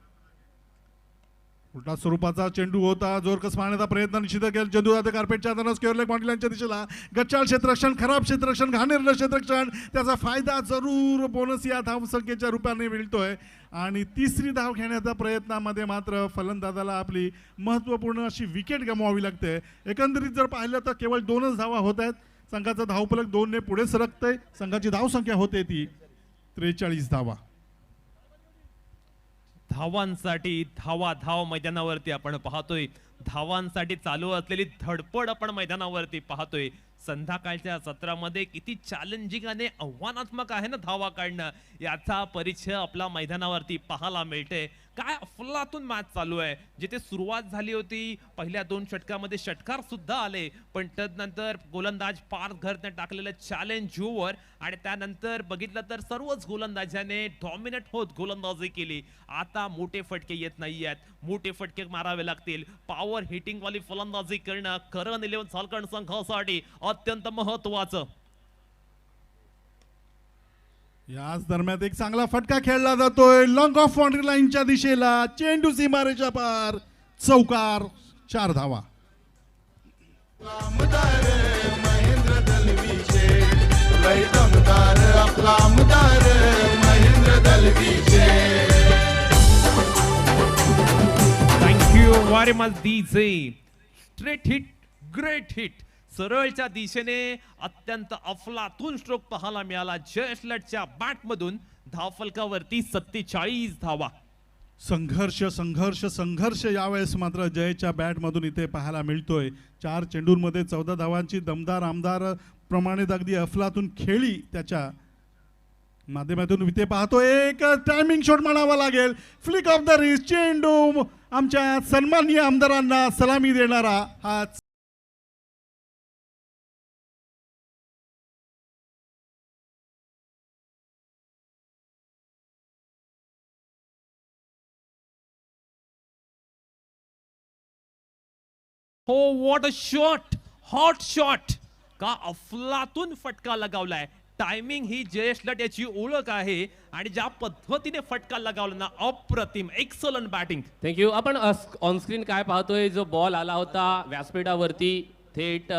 उलटा स्वरूपाचा चेंडू होता, जोरकस मारण्याचा प्रयत्न निश्चित केला. चेंडू जाते कार्पेटच्या हातानं स्क्वेअर लेग बाउंड्रीच्या दिशेला. गच्चाळ क्षेत्ररक्षण, खराब क्षेत्ररक्षण, घाणेरडं क्षेत्ररक्षण, त्याचा फायदा जरूर बोनस या धावसंख्येच्या रूपाने मिळतोय. आणि तिसरी धाव घेण्याच्या प्रयत्नामध्ये मात्र फलंदाजाला आपली महत्त्वपूर्ण अशी विकेट गमवावी लागते. एकंदरीत जर पाहिलं तर केवळ 2च धावा होत आहेत. संघाचा धावफलक 2ने पुढे सरकतंय. संघाची धावसंख्या होते ती 43 धावा. धावांसाठी धाव मैदानावरती आपण पाहतोय. धावांसाठी चालू असलेली धडपड आपण मैदानावरती पाहतोय. संध्याकाळच्या सत्रामध्ये किती चॅलेंजिंग आणि आव्हानात्मक आहे ना धावा काढणं, याचा परिचय आपला मैदानावरती पाहायला मिळते. काय अफलातून मॅच चालू आहे. जिथे सुरुवात झाली होती पहिल्या 2 षटकामध्ये षटकार सुद्धा आले, पण तदनंतर गोलंदाज पार्थ घरने टाकलेलं चॅलेंज ओव्हर आणि त्यानंतर बघितलं तर सर्वच गोलंदाजाने डॉमिनेट होत गोलंदाजी केली. आता मोठे फटके येत नाहीयेत, मोठे फटके मारावे लागतील. पॉवर हिटिंग वाली फलंदाजी करणं करण 11 झारखंड संघासाठी अत्यंत महत्वाचं. याच दरम्यान एक चांगला फटका खेळला जातोय लॉंग ऑफ बाउंड्री लाईनच्या दिशेला. चेंडू सीमारेषा पार, चौकार, 4 धावा. महेंद्र दलवीचे लय दमदार आपला आमदार महेंद्र दलवीचे. Thank you very much DJ. Straight hit, great hit. सरळच्या दिशेने अत्यंत अफलातून स्ट्रोक पाहायला मिळाला जयेश लटच्या बॅट मधून. धावफलकावरती 47 धावा. संघर्ष संघर्ष संघर्ष यावेळेस मात्र जयच्या बॅट मधून इथे पाहायला मिळतोय. 4 चेंडूंमध्ये 14 धावांची दमदार आमदार प्रमाणे अगदी अफलातून खेळी त्याच्या माध्यमातून इथे पाहतो. एक टायमिंग शॉट म्हणावा लागेल. Flick of the wrist. चेंडू आमच्या सन्माननीय आमदारांना सलामी देणारा हा हो, what a shot, hot shot. का अफलातून फटका लगावलाय. टायमिंग ही जयेश लट याची ओळख आहे आणि ज्या पद्धतीने फटका लगावला ना, अप्रतिम, एक्सलंट बॅटिंग. थँक्यू. आपण ऑन स्क्रीन काय पाहतोय, जो बॉल आला होता व्यासपीठावरती थेट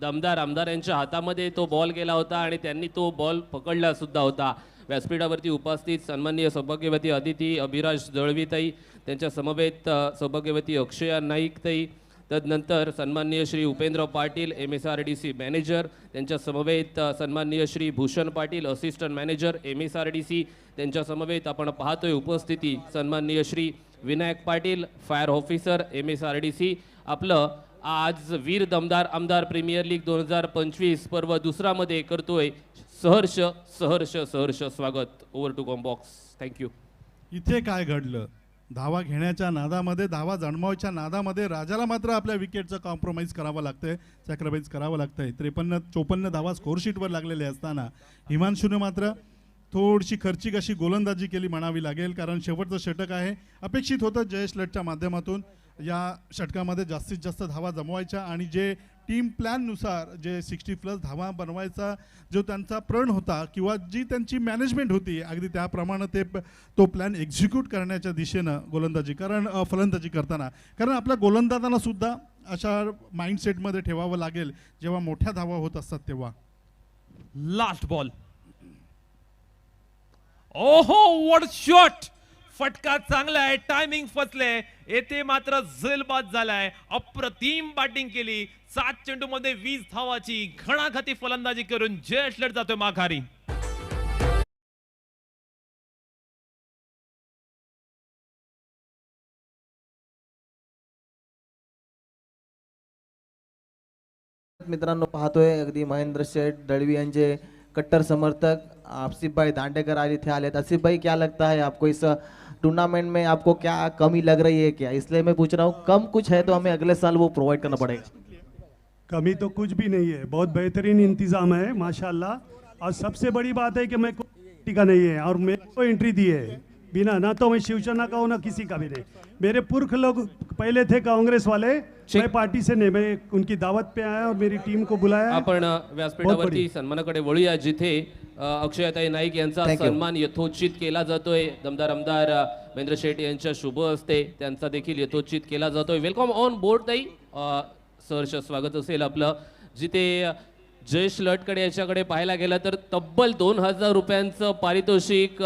दमदार आमदार यांच्या हातामध्ये तो बॉल गेला होता आणि त्यांनी तो बॉल पकडला सुद्धा होता. व्यासपीठावरती उपस्थित सन्माननीय सौभाग्यवती अदिती अभिराज दळवीताई, त्यांच्या समवेत सौभाग्यवती अक्षया नाईकताई, तदनंतर सन्माननीय श्री उपेंद्र पाटील MSRDC मॅनेजर, त्यांच्या समवेत सन्माननीय Shri Bhushan Patil assistant manager MSRDC, त्यांच्या समवेत आपण पाहतोय उपस्थिती सन्माननीय Shri Vinayak Patil fire officer MSRDC. आपलं आज वीर दमदार आमदार प्रीमियर लीग 2025 पर्व दुसरामध्ये करतोय सहर्ष सहर्ष सहर्ष स्वागत. Over to comm box. थँक्यू. इथे काय घडलं? धावा घेण्याच्या नादामध्ये, धावा जन्मावायच्या नादामध्ये राजाला मात्र आपल्या विकेटचं कॉम्प्रोमाइज करावं लागतंय, सॅक्रिफाईस करावं लागतंय. 53-54 धावा स्कोरशीटवर लागलेले असताना हिमांशूने मात्र थोडीशी खर्चिक अशी गोलंदाजी केली म्हणावी लागेल, कारण शेवटचं षटक आहे. अपेक्षित होतं जयेश लटच्या माध्यमातून या षटकामध्ये जास्तीत जास्त धावा जमवायच्या आणि जे टीम प्लॅननुसार जे 60+ धावा बनवायचा जो त्यांचा प्रण होता किंवा जी त्यांची मॅनेजमेंट होती अगदी त्याप्रमाणे तो प्लॅन एक्झिक्यूट करण्याच्या दिशेनं फलंदाजी करताना, कारण आपल्या गोलंदाजांना सुद्धा अशा माइंडसेटमध्ये ठेवावं लागेल जेव्हा मोठ्या धावा होत असतात तेव्हा. Last ball. ओहो, व्हॉट शॉट. फटका चांगला आहे, टायमिंग फसले. येथे मात्र झेलबाद झालाय. अप्रतिम बॅटिंग केली. 7 चेंडूमध्ये 20 धावाची घणाघाती फलंदाजी करून जयेश लट जातोय माघारी. मित्रांनो, पाहतोय अगदी महेंद्र शेठ दळवी यांचे कट्टर समर्थक आसिफ भाई दांडेकर आज इथे आले. आसिफ भाई, क्या लगता है आपको इस टूर्नामेंट में आपको क्या कमी लग रही है क्या? इसलिए मैं पूछ रहा हूँ, कम कुछ है तो हमें अगले साल वो प्रोवाइड करना पड़ेगा. कमी तो कुछ भी नहीं है, बहुत बेहतरीन इंतजाम है माशाल्लाह. और सबसे बड़ी बात है कि मैं कोई का नहीं है और मेरे को एंट्री दी है बिना, ना तो मैं शिवसेना का हूँ ना किसी का भी नहीं. मेरे पुरख लोग पहले थे कांग्रेस वाले, मैं पार्टी से नहीं, मैं उनकी दावत पे आया और मेरी टीम को बुलाया. आपण व्यासपीठावरती सन्मानाकडे वळूया, जिथे अक्षयाताई नाईक यांचा Thank you. सन्मान यथोचित केला जातोय. दमदार आमदार महेंद्र शेट्टी यांच्या शुभ हस्ते त्यांचा देखील यथोचित केला जातोय. वेलकम ऑन बोर्ड ताई. सहर्ष स्वागत असेल आपलं. जिथे जयेश लटकडे याच्याकडे पाहायला गेलं तर तब्बल 2000 रुपयांचं पारितोषिक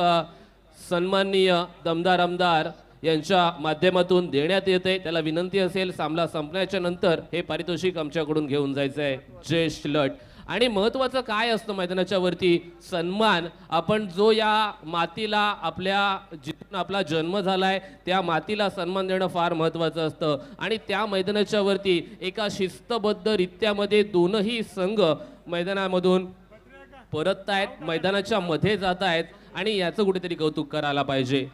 सन्माननीय दमदार आमदार यांच्या माध्यमातून देण्यात येते. त्याला विनंती असेल सामना संपण्याच्या नंतर हे पारितोषिक आमच्याकडून घेऊन जायचं आहे जयेश लट. आणि महत्त्वाचं काय असतं मैदानाच्या वरती? सन्मान. आपण जो या मातीला जिथून आपला जन्म झालाय त्या मातीला सन्मान देणं फार महत्त्वाचं असतं. आणि त्या मैदानाच्या वरती एका शिस्तबद्ध रित्यामध्ये दोनही संघ मैदानामधून परततायत, मैदानाच्या मध्ये जात आहेत आणि याचं कुठेतरी कौतुक करायला पाहिजे.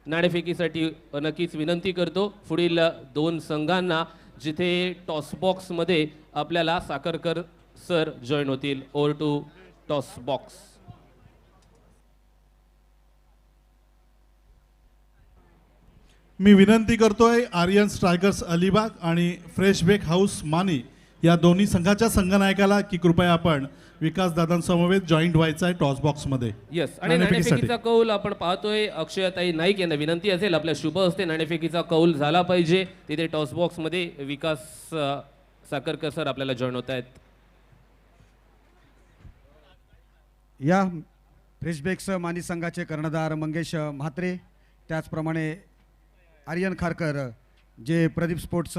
नाणेफेकीसाठी नक्कीच विनंती करतो पुढील 2 संघांना, जिथे टॉस बॉक्समध्ये आपल्याला साखरकर सर जॉईन होतील. Over to toss box. मी विनंती करतोय आर्यन स्ट्रायकर्स अलिबाग आणि फ्रेश बेक हाऊस मानी या दोन्ही संघाच्या संघनायकाला की कृपया आपण विकास दादांसमवेत जॉईंट व्हायचं आहे टॉस बॉक्समध्ये. येस. आणि नाणेफेकीचा कौल आपण पाहतोय अक्षयाताई नाईक यांना विनंती असेल आपल्या शुभ हस्ते नाणेफेकीचा कौल झाला पाहिजे. तिथे टॉस बॉक्समध्ये विकास साखरकर सर आपल्याला जॉईन होत आहेत. या फ्रेशबेक्स मानी संघाचे कर्णधार मंगेश म्हात्रे, त्याचप्रमाणे आर्यन खारकर जे प्रदीप स्पोर्ट्स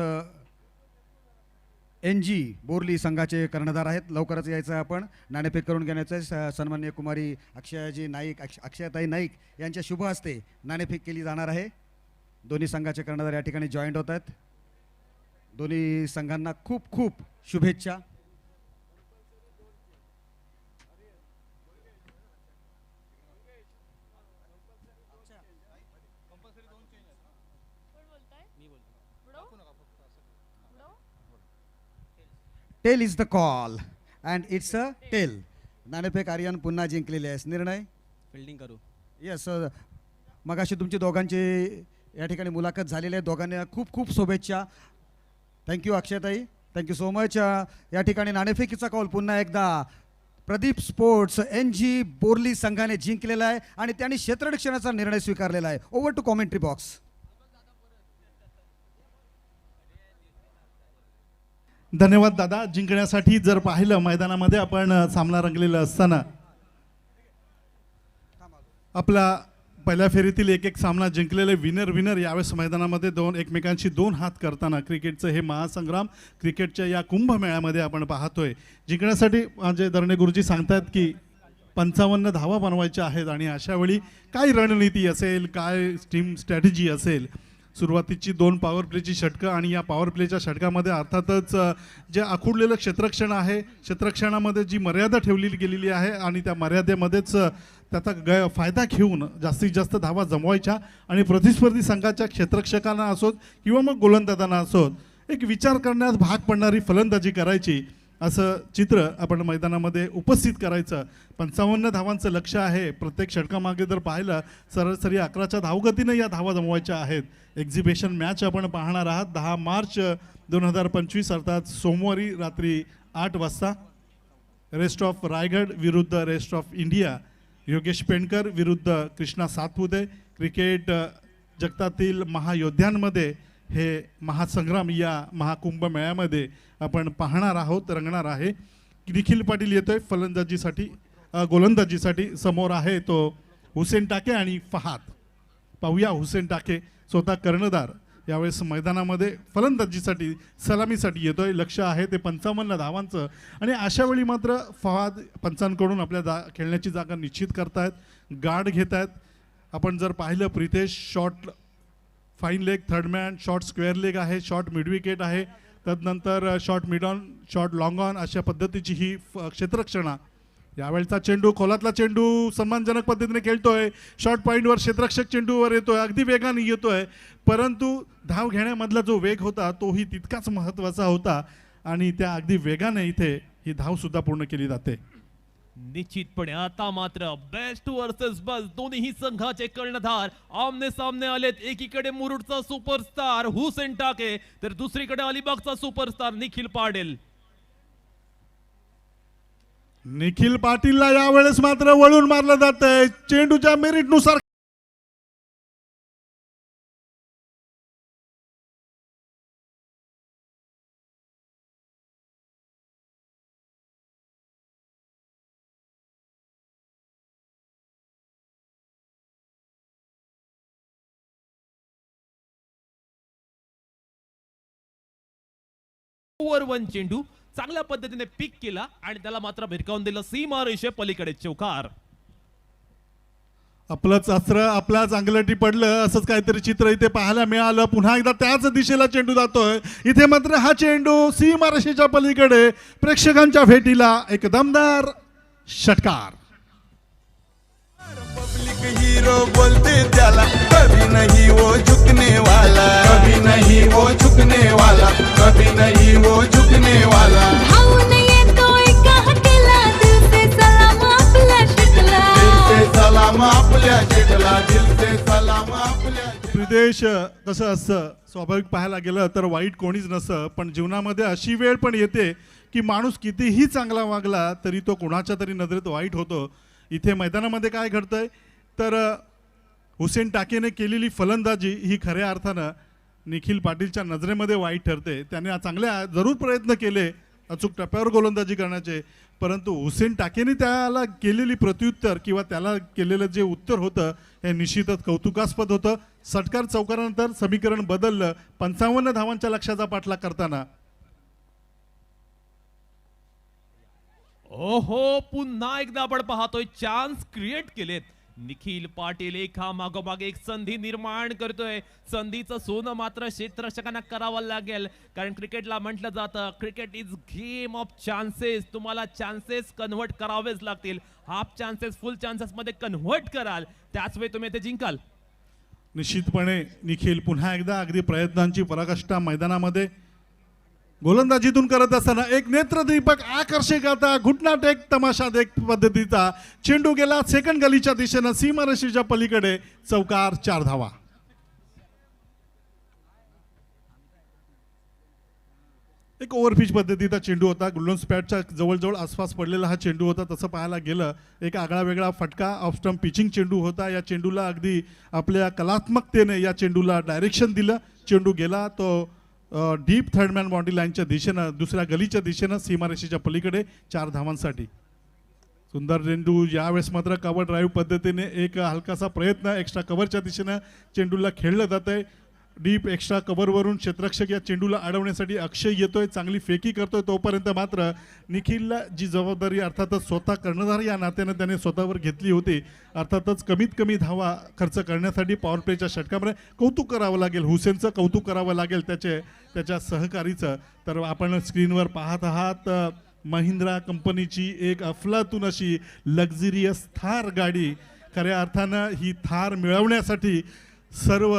NG बोरली संघाचे कर्णधार आहेत. लवकरच यायचं आहे आपण नाणेफेक करून घेण्याचं आहे. सन्माननीय कुमारी अक्षयाताई नाईक यांच्या शुभ हस्ते नाणेफेक केली जाणार आहे. दोन्ही संघाचे कर्णधार या ठिकाणी जॉईंट होत आहेत. दोन्ही संघांना खूप खूप शुभेच्छा. Tail is the call and it's a tail. नाणेफेक आर्यन पुन्हा जिंकलेले आहे. निर्णय फिल्डिंग करू. येस, मगाशी तुमची दोघांची या ठिकाणी मुलाखत झालेली आहे. दोघांना खूप खूप शुभेच्छा. थँक्यू अक्षयताई, थँक्यू सो मच. या ठिकाणी नाणेफेकीचा कॉल पुन्हा एकदा प्रदीप स्पोर्ट्स NG बोरली संघाने जिंकलेला आहे आणि त्यांनी क्षेत्ररक्षणाचा निर्णय स्वीकारलेला आहे. Over to commentary box. धन्यवाद दादा. जिंकण्यासाठी जर पाहिलं मैदानामध्ये आपण सामना रंगलेला असताना आपला पहिल्या फेरीतील एक सामना जिंकलेले विनर यावेळेस मैदानामध्ये एकमेकांशी दोन हात करताना क्रिकेटचं हे महासंग्राम क्रिकेटच्या या कुंभमेळ्यामध्ये आपण पाहतोय. जिंकण्यासाठी अजय दरणे गुरुजी सांगतात की 55 धावा बनवायच्या आहेत आणि अशा वेळी काय रणनीती असेल, काय टीम स्ट्रॅटेजी असेल. सुरुवातीची 2 पॉवर प्लेची षटकं आणि या पॉवर प्लेच्या षटकामध्ये अर्थातच जे आखुडलेलं क्षेत्ररक्षण आहे, क्षेत्ररक्षणामध्ये जी मर्यादा ठेवली गेलेली आहे आणि त्या मर्यादेमध्येच त्याचा फायदा घेऊन जास्तीत जास्त धावा जमवायच्या आणि प्रतिस्पर्धी संघाच्या क्षेत्ररक्षकांना असोत किंवा मग गोलंदाजांना असोत एक विचार करण्यास भाग पडणारी फलंदाजी करायची, असं चित्र आपण मैदानामध्ये उपस्थित करायचं. 55 धावांचं लक्ष आहे. प्रत्येक षटकामागे जर पाहिलं सरासरी 11च्या धावगतीने या धावा जमवायच्या आहेत. एक्झिबिशन मॅच आपण पाहणार आहात 10 मार्च 2025 अर्थात सोमवारी रात्री 8 वाजता. रेस्ट ऑफ रायगड विरुद्ध rest of India, Yogesh Pendkar विरुद्ध कृष्णा सातपुते. क्रिकेट जगतातील महायोद्ध्यांमध्ये हे महासंग्राम या महाकुंभ मेळ्यामध्ये आपण पाहणार आहोत, रंगणार आहे. निखिल पाटील येतोय फलंदाजीसाठी, गोलंदाजीसाठी. समोर आहे तो हुसेन टाके आणि फहाद. पाहूया हुसेन टाके स्वतः कर्णधार यावेळेस मैदानामध्ये फलंदाजीसाठी सलामीसाठी येतोय. लक्ष आहे ते 55 धावांचं आणि अशा वेळी मात्र फहाद पंचांकडून आपल्या खेळण्याची जागा निश्चित करतायत, गार्ड घेत आहेत. आपण जर पाहिलं Pritesh short fine leg third man, short square leg आहे, शॉर्ट मिड विकेट आहे, तदनंतर short mid on, short long on अशा पद्धतीची ही क्षेत्ररक्षणा. यावेळचा चेंडू खोलातला चेंडू सन्मानजनक पद्धतीने खेळतोय. शॉर्ट पॉईंटवर क्षेत्ररक्षक चेंडूवर येतोय, अगदी वेगाने येतोय, परंतु धाव घेण्यामधला जो वेग होता तोही तितकाच महत्त्वाचा होता आणि त्या अगदी वेगाने इथे ही धाव सुद्धा पूर्ण केली जाते. निश्चितपणे आता मात्र बेस्ट वर्सेस बस दोन्ही संघाचे कर्णधार आमने सामने आलेत. एकीकडे मुरुडचा सुपरस्टार हुसेन टाके तर दुसरीकडे अलिबागचा सुपरस्टार निखिल पाटील. निखिल पाटीलला यावेळेस मात्र वळून मारलं जातंय चेंडूच्या मेरिटनुसार. ओव्हर 1 चेंडू चांगल्या पद्धतीने पिक केला आणि त्याला मात्र भिरकावून दिलं सीमा रेषे पलीकडे चौकार. आपलंच अस्त्र आपल्याच अंगलटी पडलं असंच काहीतरी चित्र इथे पाहायला मिळालं. पुन्हा एकदा त्याच दिशेला चेंडू जातोय. इथे मात्र हा चेंडू सीमारेषेच्या पलीकडे प्रेक्षकांच्या भेटीला एक दमदार षटकार. पब्लिक हीरो बोलते त्याला, कभी नहीं वो झुकने वाला, कभी नहीं वो झुकने वाला, कभी नहीं वो झुकने वाला. धावून येतोय काहकेला, दिल से सलाम आपल्या शेटला, दिल से सलाम आपल्या शेटला, दिल से सलाम आपल्या. प्रिदेश कसं असतं स्वाभाविक पाहायला गेलं तर वाईट कोणीच नसतं, पण जीवनामध्ये अशी वेळ पण येते की माणूस कितीही चांगला वागला तरी तो कोणाच्या तरी नजरेत वाईट होतो. इथे मैदानामध्ये काय घडतंय तर हुसेन टाकेने केलेली फलंदाजी ही खऱ्या अर्थानं निखिल पाटीलच्या नजरेमध्ये वाईट ठरते. त्याने चांगल्या जरूर प्रयत्न केले अचूक टप्प्यावर गोलंदाजी करण्याचे, परंतु हुसेन टाकेने त्याला केलेली प्रत्युत्तर किंवा त्याला केलेलं जे उत्तर होतं हे निश्चितच कौतुकास्पद होतं. षटकार चौकारानंतर समीकरण बदललं. 55 धावांच्या लक्ष्याचा पाठलाग करताना ओहो पुन्हा एकदा आपण पाहतोय चान्स क्रिएट केलेत. निखिल पाटील एका मागोमाग एक संधी निर्माण करतोय. संधीचं सोनं मात्र क्षेत्ररक्षकांना करावं लागेल, कारण क्रिकेटला म्हटलं जातं cricket is game of chances. तुम्हाला चान्सेस कन्व्हर्ट करावेच लागतील. हाफ चान्सेस फुल चान्सेस मध्ये कन्व्हर्ट कराल त्याच वेळी तुम्ही ते जिंकाल. निश्चितपणे निखिल पुन्हा एकदा अगदी प्रयत्नांची पराकाष्ठा मैदानामध्ये गोलंदाजीतून करत असताना एक नेत्रदीपक आकर्षक आता घुटना टेक तमाशा देख पद्धतीचा चेंडू गेला सेकंड गलीच्या दिशेनं सीमारेषेच्या पलीकडे चौकार 4 धावा. एक ओव्हरपिच पद्धतीचा चेंडू होता. गोल्डन स्पॅटच्या जवळजवळ आसपास पडलेला हा चेंडू होता. तसं पाहायला गेलं एक आगळा वेगळा फटका ऑफ स्टंप पिचिंग चेंडू होता. या चेंडूला अगदी आपल्या कलात्मकतेने या चेंडूला डायरेक्शन दिलं. चेंडू गेला तो डीप थर्ड मॅन बाउंड्री लाईनच्या दिशेनं दुसऱ्या गलीच्या दिशेनं सीमारेषेच्या पलीकडे 4 धावांसाठी. सुंदर चेंडू यावेळेस मात्र कव्हर ड्राईव्ह पद्धतीने एक हलकासा प्रयत्न एक्स्ट्रा कव्हरच्या दिशेनं चेंडूला खेळलं जात आहे. डीप एक्स्ट्रा कव्हरवरून क्षेत्ररक्षक या चेंडूला अडवण्यासाठी अक्षय येतोय, चांगली फेकी करतोय. तोपर्यंत मात्र निखिलला जी जबाबदारी अर्थातच स्वतः कर्णधार या नात्यानं त्याने स्वतःवर घेतली होती, अर्थातच कमीत कमी धावा खर्च करण्यासाठी पॉवर प्लेच्या षटकामध्ये कौतुक करावं लागेल. हुसेनचं कौतुक करावं लागेल त्याच्या सहकारीचं. तर आपण स्क्रीनवर पाहत आहात महिंद्रा कंपनीची एक अफलातून अशी लक्झरियस थार गाडी. खऱ्या अर्थानं ही थार मिळवण्यासाठी सर्व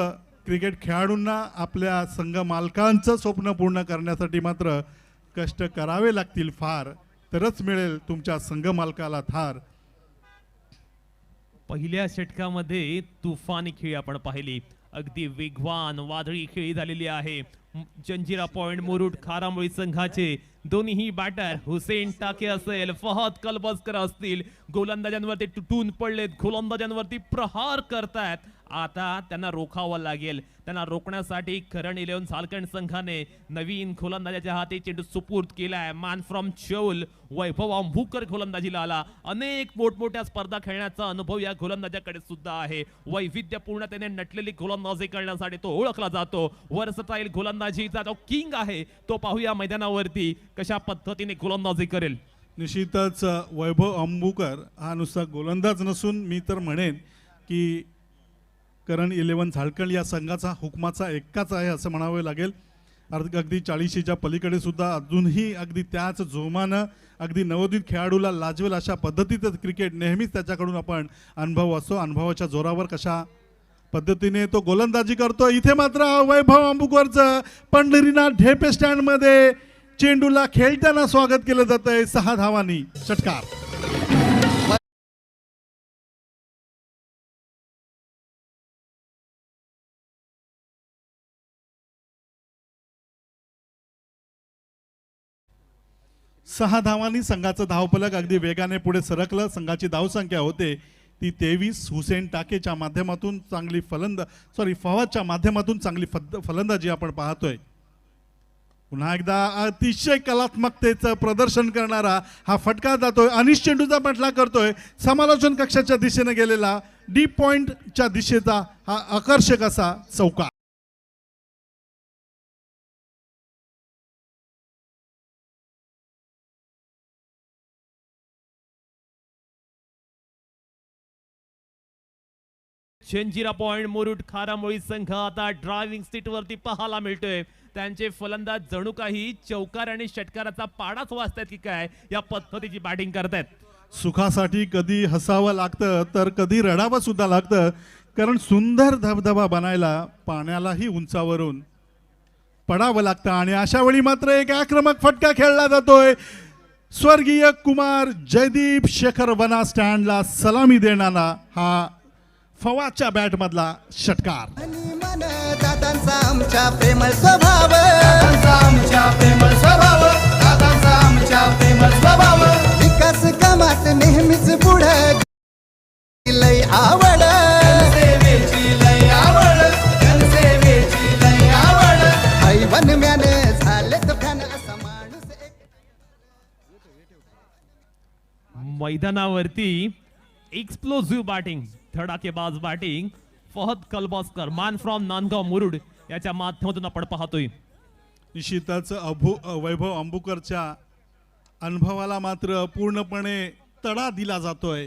क्रिकेट खेळाडूंना आपल्या संघ मालकांचं स्वप्न पूर्ण करण्यासाठी मात्र कष्ट करावे लागतील फार, तरच मिळेल तुमच्या संघ मालकाला थार. पहिल्या षटकामध्ये तुफानी खेळी आपण पाहिली, अगदी वेगवान वादळी खेळी झालेली आहे. जंजिरा पॉइंट मुरुड खारामुळी संघाचे दोन्ही बॅटर हुसेन टाके असेल, फहद कलबस्कर असतील, गोलंदाजांवरती तुटून पडलेत, गोलंदाजांवरती प्रहार करतायत. आता त्यांना रोखावं लागेल. त्यांना रोखण्यासाठी करण 11 झारखंड संघाने नवीन गोलंदाजाच्या हाती चेंडू सुपूर्द केलाय. मॅन फ्रॉम चौल वैभव अंबुकर गोलंदाजीला आला. अनेक मोठमोठ्या स्पर्धा खेळण्याचा अनुभव या गोलंदाजाकडे सुद्धा आहे. वैविध्यपूर्णतेने नटलेली गोलंदाजी करण्यासाठी तो ओळखला जातो. वर्सटाईल गोलंदाजीचा तो किंग आहे. तो पाहूया मैदानावरती कशा पद्धतीने गोलंदाजी करेल. निश्चितच वैभव अंबुकर हा नुसता गोलंदाज नसून मी तर म्हणेन की करण 11 झारखंड या संघाचा हुकमाचा एक्काच आहे असं म्हणावे लागेल. अगदी 40च्या पलीकडे सुद्धा अजूनही अगदी त्याच जोमानं अगदी नवोदित खेळाडूला लाजवेल अशा पद्धतीचं क्रिकेट नेहमीच त्याच्याकडून आपण अनुभव असतो. अनुभवाच्या जोरावर कशा पद्धतीने तो गोलंदाजी करतो. इथे मात्र वैभव अंबुकरचं पंढरीनाथ ढेपे स्टँडमध्ये चेंडूला खेळताना स्वागत केलं जात आहे. 6 धावांनी षटकार. सहा धावांनी संघाचं धावफलक अगदी वेगाने पुढे सरकलं. संघाची धावसंख्या होते ती 23. हुसेन टाकेच्या माध्यमातून चांगली फवादच्या माध्यमातून चांगली फलंदाजी आपण पाहतोय. पुन्हा एकदा अतिशय कलात्मकतेचं प्रदर्शन करणारा हा फटका जातोय. अनिश चेंडूचा पटला करतोय. समालोचन कक्षाच्या दिशेने गेलेला डीप पॉइंटच्या दिशेचा हा आकर्षक असा चौकार. जंजिरा पॉइंट मुरुड खारामुळी संघ आता ड्रायव्हिंग सीट वरती पाहायला मिळतोय. त्यांचे फलंदाज जणू काही चौकार आणि षटकाराचा पाडाच वाजतायत की काय, या पद्धतीची बॅटिंग करतायत. सुखासाठी कधी हसावं लागतं तर कधी रडावं सुद्धा लागतं, कारण सुंदर धबधबा बनायला पाण्यालाही उंचावरून पडावं लागतं. आणि अशा वेळी मात्र एक आक्रमक फटका खेळला जातोय. स्वर्गीय कुमार जयदीप शेखर वना स्टँडला सलामी देणारा हा फवादच्या बॅट मधला षटकार. दादांचा आमच्या प्रेमळ स्वभाव, दादांचा आमच्या प्रेमळ स्वभाव, दादांचा आमच्या प्रेमळ स्वभाव. विकास कामात नेहमीच पुढे लय आवड, सेवेची लय आवड, जनसेवेची लय आवड. आई बनम्याने झाले तो फॅन असा माणूस. मैदानावरती एक्सप्लोसिव्ह बॅटिंग, धडाकेबाज batting Fahad Kalbaskar man from Nandgaon Murud याच्या माध्यमातून आपण पाहतोय. निश्चितच वैभव अंबुकरच्या अनुभवाला मात्र पूर्णपणे तडा दिला जातोय,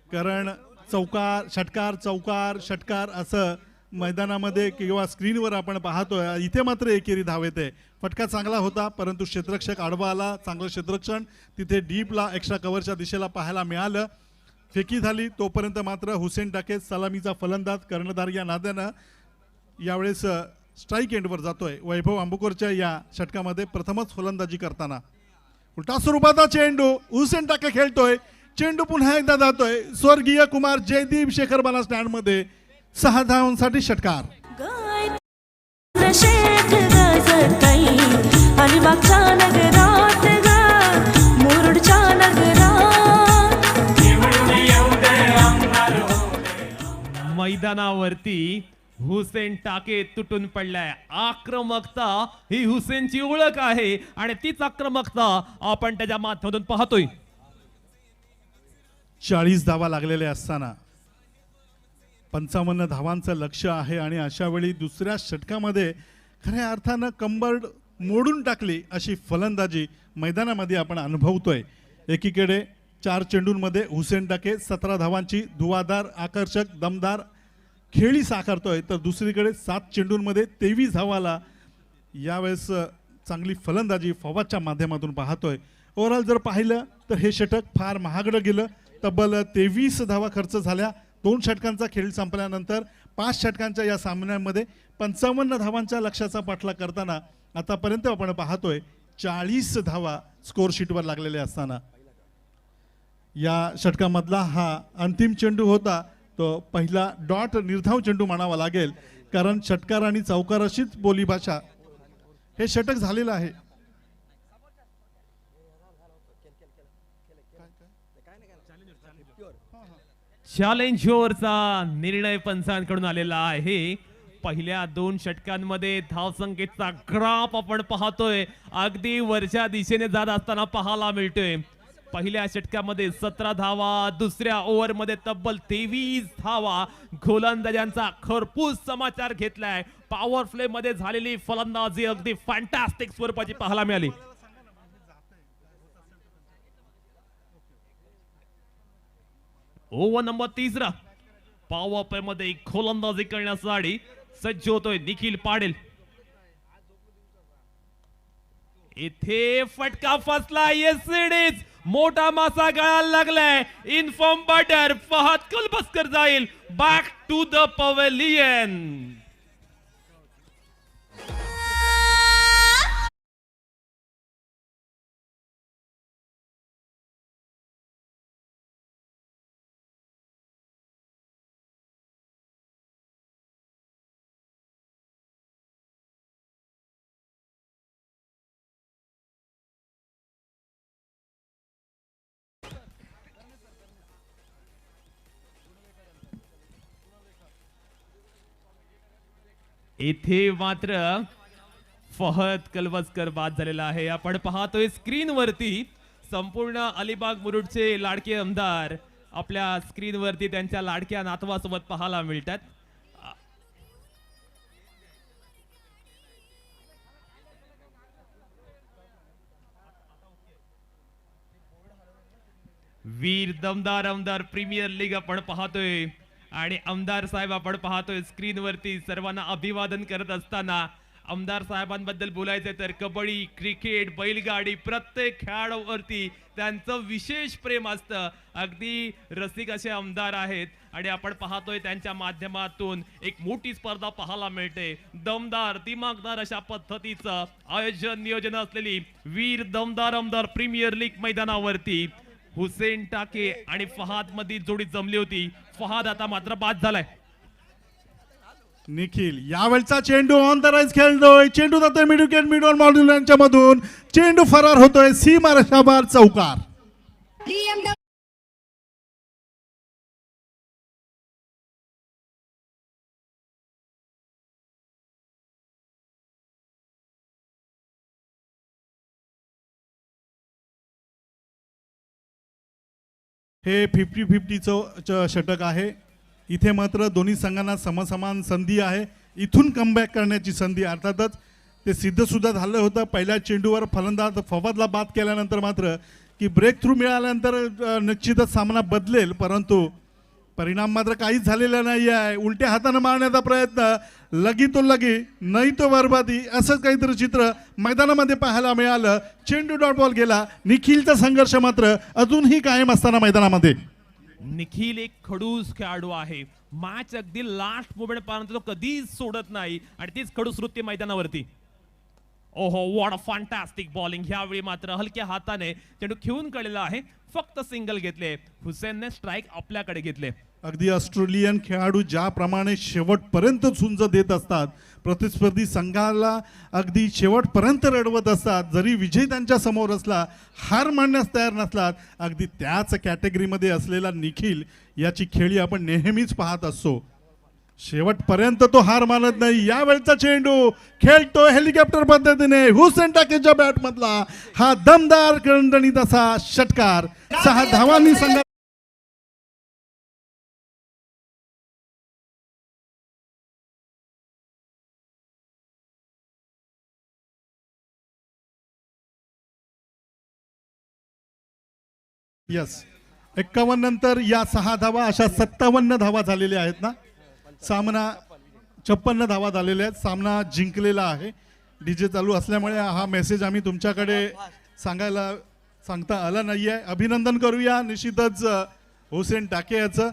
कारण चौकार षटकार चौकार षटकार असं मैदानामध्ये किंवा स्क्रीनवर आपण पाहतोय. इथे मात्र एकेरी धाव येते. फटका चांगला होता, परंतु क्षेत्ररक्षक आडवा आला. चांगलं क्षेत्ररक्षण तिथे डीपला एक्स्ट्रा कव्हरच्या दिशेला पाहायला मिळालं. फेकी झाली. तोपर्यंत मात्र हुसेन टाके सलामीचा फलंदाज कर्णधार या नात्यानं यावेळेस स्ट्राईक एंडवर जातोय. वैभव अंबुकरच्या या षटकामध्ये प्रथमच फलंदाजी करताना उलटा स्वरूपाचा चेंडू हुसेन टाके खेळतोय. चेंडू पुन्हा एकदा जातोय स्वर्गीय कुमार जयदीप शेखर बाला स्टँड मध्ये. 6 धावांसाठी षटकार. मैदानावरती हुसेन टाके तुटून पडलाय. आक्रमकता ही हुसेनची ओळख आहे आणि तीच आक्रमकता आपण त्याच्या माध्यमातून पाहतोय. 40 धावा लागलेल्या असताना 55 धावांचं लक्ष्य आहे आणि अशा वेळी दुसऱ्या षटकामध्ये खऱ्या अर्थानं कंबर मोडून टाकली अशी फलंदाजी मैदानामध्ये आपण अनुभवतोय. एकीकडे 4 चेंडूंमध्ये हुसेन टाके 17 धावांची धुवाधार आकर्षक दमदार खेळी साकारतोय, तर दुसरीकडे 7 चेंडूंमध्ये 23 धावाला यावेळेस चांगली फलंदाजी फवादच्या माध्यमातून पाहतोय. ओव्हरऑल जर पाहिलं तर हे षटक फार महागडं गेलं. तब्बल 23 धावा खर्च झाल्या 2 षटकांचा खेळ संपल्यानंतर. 5 षटकांच्या या सामन्यांमध्ये 55 धावांच्या लक्ष्याचा पाठलाग करताना आतापर्यंत आपण पाहतोय 40 धावा स्कोर शीटवर लागलेल्या असताना या षटकामधला हा अंतिम चेंडू होता तो पहिला डॉट निर्धाव चेंडू म्हणावा लागेल, कारण षटकार आणि चौकार अशीच बोलीभाषा हे षटक झालेलं आहे. चॅलेंजरचा निर्णय पंचांकडून आलेला आहे. पहिल्या 2 षटकांमध्ये धावसंख्येचा ग्राफ आपण पाहतोय अगदी वरच्या दिशेने जात असताना पाहायला मिळतोय. पहिल्या षटकामध्ये 17 धावा, दुसऱ्या ओव्हरमध्ये तब्बल 23 धावा. गोलंदाजांचा खरपूस समाचार घेतलाय. पॉवर प्ले मध्ये झालेली फलंदाजी अगदी फॅन्टास्टिक स्वरूपाची पाहायला मिळाली. ओव्हर नंबर 3 पॉवर प्ले मध्ये गोलंदाजी करण्यासाठी सज्ज होतोय निखिल पाटील. इथे फटका फसला. Yes it is. मोठा मासा गळायला लागलाय. इन्फॉर्म बॅटर फहद कुलबस्कर जाईल बॅक टू द पवेलियन. इथे मात्र फहद कलवस्कर बाद झालेला आहे. आपण पाहतोय स्क्रीन वरती संपूर्ण अलिबाग मुरुडचे लाडके आमदार आपल्या स्क्रीन वरती त्यांच्या लाडक्या नातवासोबत पाहायला मिळतात. वीर दमदार आमदार प्रीमियर लीग आपण पाहतोय आणि आमदार साहेब आपण पाहतोय स्क्रीन वरती सर्वांना अभिवादन करत असताना. आमदार साहेबांबद्दल बोलायचं तर कबड्डी, क्रिकेट, बैलगाडी प्रत्येक खेळाडूवरती त्यांचं विशेष प्रेम असतं. अगदी रसिक असे आमदार आहेत आणि आपण पाहतोय त्यांच्या माध्यमातून एक मोठी स्पर्धा पाहायला मिळते. दमदार दिमागदार अशा पद्धतीचं आयोजन नियोजन असलेली वीर दमदार आमदार प्रीमियर लीग मैदानावरती हुसेन टाके आणि फहाद मध्ये जोडी जमली होती. फहाद आता मात्र बाद झालाय. निखिल यावेळचा चेंडू ऑन द राईज खेळतोय. चेंडू जातोय मिड विकेट मिडऑन मॉड्यूल यांच्या मधून. चेंडू फरार होतोय सीमा रेषाबार चौकार. हे 50-50चं षटक आहे. इथे मात्र दोन्ही संघांना समसमान संधी आहे. इथून कमबॅक करण्याची संधी. अर्थातच ते सिद्ध सुद्धा झालं होतं पहिल्या चेंडूवर फलंदाज फवादला बाद केल्यानंतर मात्र की ब्रेक थ्रू मिळाल्यानंतर निश्चितच सामना बदलेल, परंतु परिणाम मात्र काहीच झालेला नाही आहे. उलट्या हाताने मारण्याचा प्रयत्न, लगी तो लगी नाही तो बरबादी, असं काहीतरी चित्र मैदानामध्ये पाहायला मिळालं. चेंडू डॉट बॉल गेला. निखिलचा संघर्ष मात्र अजूनही कायम असताना मैदानामध्ये. निखिल एक खडूस खेळाडू आहे. मॅच अगदी लास्ट मोमेंट पर्यंत तो कधीच सोडत नाही आणि तीच खडूस वृत्ती मैदानावरती. ओहो व्हॉट अ फॅन्टास्टिक बॉलिंग. ह्यावेळी मात्र हलक्या हाताने चेंडू खेळून काढलेला आहे. फक्त सिंगल घेतले. हुसेनने स्ट्राईक आपल्याकडे घेतले. अगदी ऑस्ट्रेलियन खेळाडू ज्याप्रमाणे शेवटपर्यंत झुंज देत असतात, प्रतिस्पर्धी संघाला अगदी शेवटपर्यंत रडवत असतात, जरी विजय त्यांच्या समोर असला, हार मानण्यास तयार नसलात, अगदी त्याच कॅटेगरीमध्ये असलेला निखिल याची खेळी आपण नेहमीच पाहत असतो. शेवटपर्यंत तो हार मानत नाही. यावेळचा चेंडू खेळतो हेलिकॉप्टर पद्धतीने. हुसेन टाकेच्या बॅट मधला हा दमदार करंडणीत असा षटकार. 6 धावांनी संघ यस 51 नंतर या 6 धावा अशा 57 धावा झालेल्या आहेत ना. सामना 56 धावा झालेल्या आहेत. सामना जिंकलेला आहे. डीजे चालू असल्यामुळे हा मेसेज आम्ही तुमच्याकडे सांगता आला नाहीये. अभिनंदन करूया निश्चितच हुसेन टाके याचं,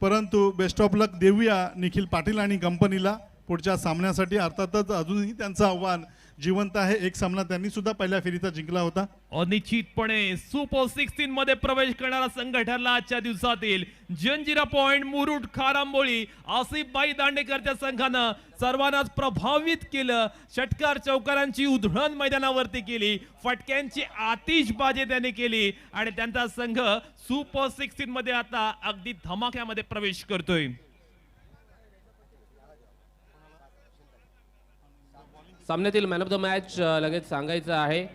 परंतु बेस्ट ऑफ लक देऊया निखिल पाटील आणि कंपनीला पुढच्या सामन्यासाठी. अर्थातच अजूनही त्यांचं आव्हान जिवंत आहे. एक सामना त्यांनी सुद्धा पहिल्या फेरीचा जिंकला होता. अनिश्चितपणे सुपर 16 मध्ये प्रवेश करणारा संघ ठरला आजच्या दिवसातील. जंजिरा पॉइंट मुरुड खारांबोळी आसिफबाई दांडेकरच्या संघानं सर्वांनाच प्रभावित केलं. षटकार चौकारांची उधळण मैदानावरती केली, फटक्यांची आतिषबाजी त्यांनी केली आणि त्यांचा संघ सुपर 16 मध्ये आता अगदी धमाक्यामध्ये प्रवेश करतोय. सामन्यातील मॅन ऑफ द मॅच लगेच सांगायचं आहे.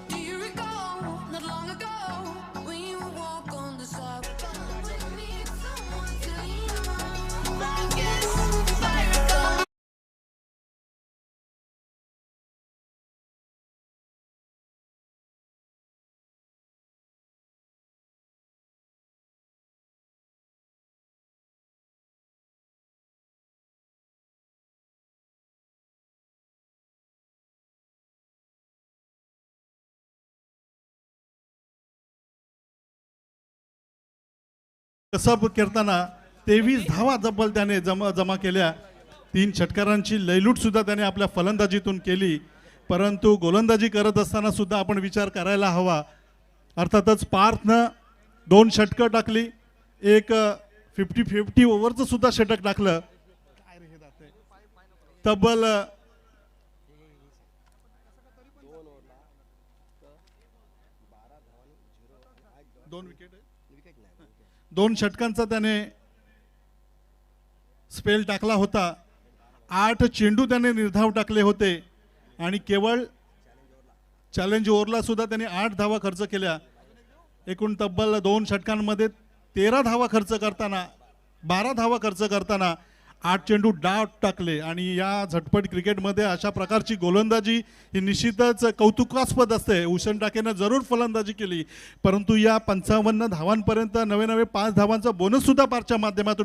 Do you recall not long ago when you walk on the sidewalk with me, someone to lean on? I guess I recall. कसब करताना 23 धावा जब्बल त्याने जमा केल्या. 3 षटकारांची लयलूट सुद्धा त्याने आपल्या फलंदाजीतून केली, परंतु गोलंदाजी करत असताना सुद्धा आपण विचार करायला हवा. अर्थातच पार्थनं 2 षटकं टाकली, एक 50-50 ओव्हरचं सुद्धा षटक टाकलं. तब्बल 2 षटकांचा त्याने स्पेल टाकला होता. 8 चेंडू त्याने निर्धाव टाकले होते आणि केवळ चॅलेंज ओव्हरला सुद्धा त्याने 8 धावा खर्च केल्या. एकूण तब्बल 2 षटकांमध्ये 13 धावा खर्च करताना 12 धावा खर्च करताना 8 चेंडू डाव टाकले. आणि या झटपट क्रिकेटमध्ये अशा प्रकारची गोलंदाजी ही निश्चितच कौतुकास्पद असते. हुसेन टाकेनं जरूर फलंदाजी केली, परंतु या 55 धावांपर्यंत नवे 5 धावांचा बोनस सुद्धा पारच्या माध्यमातून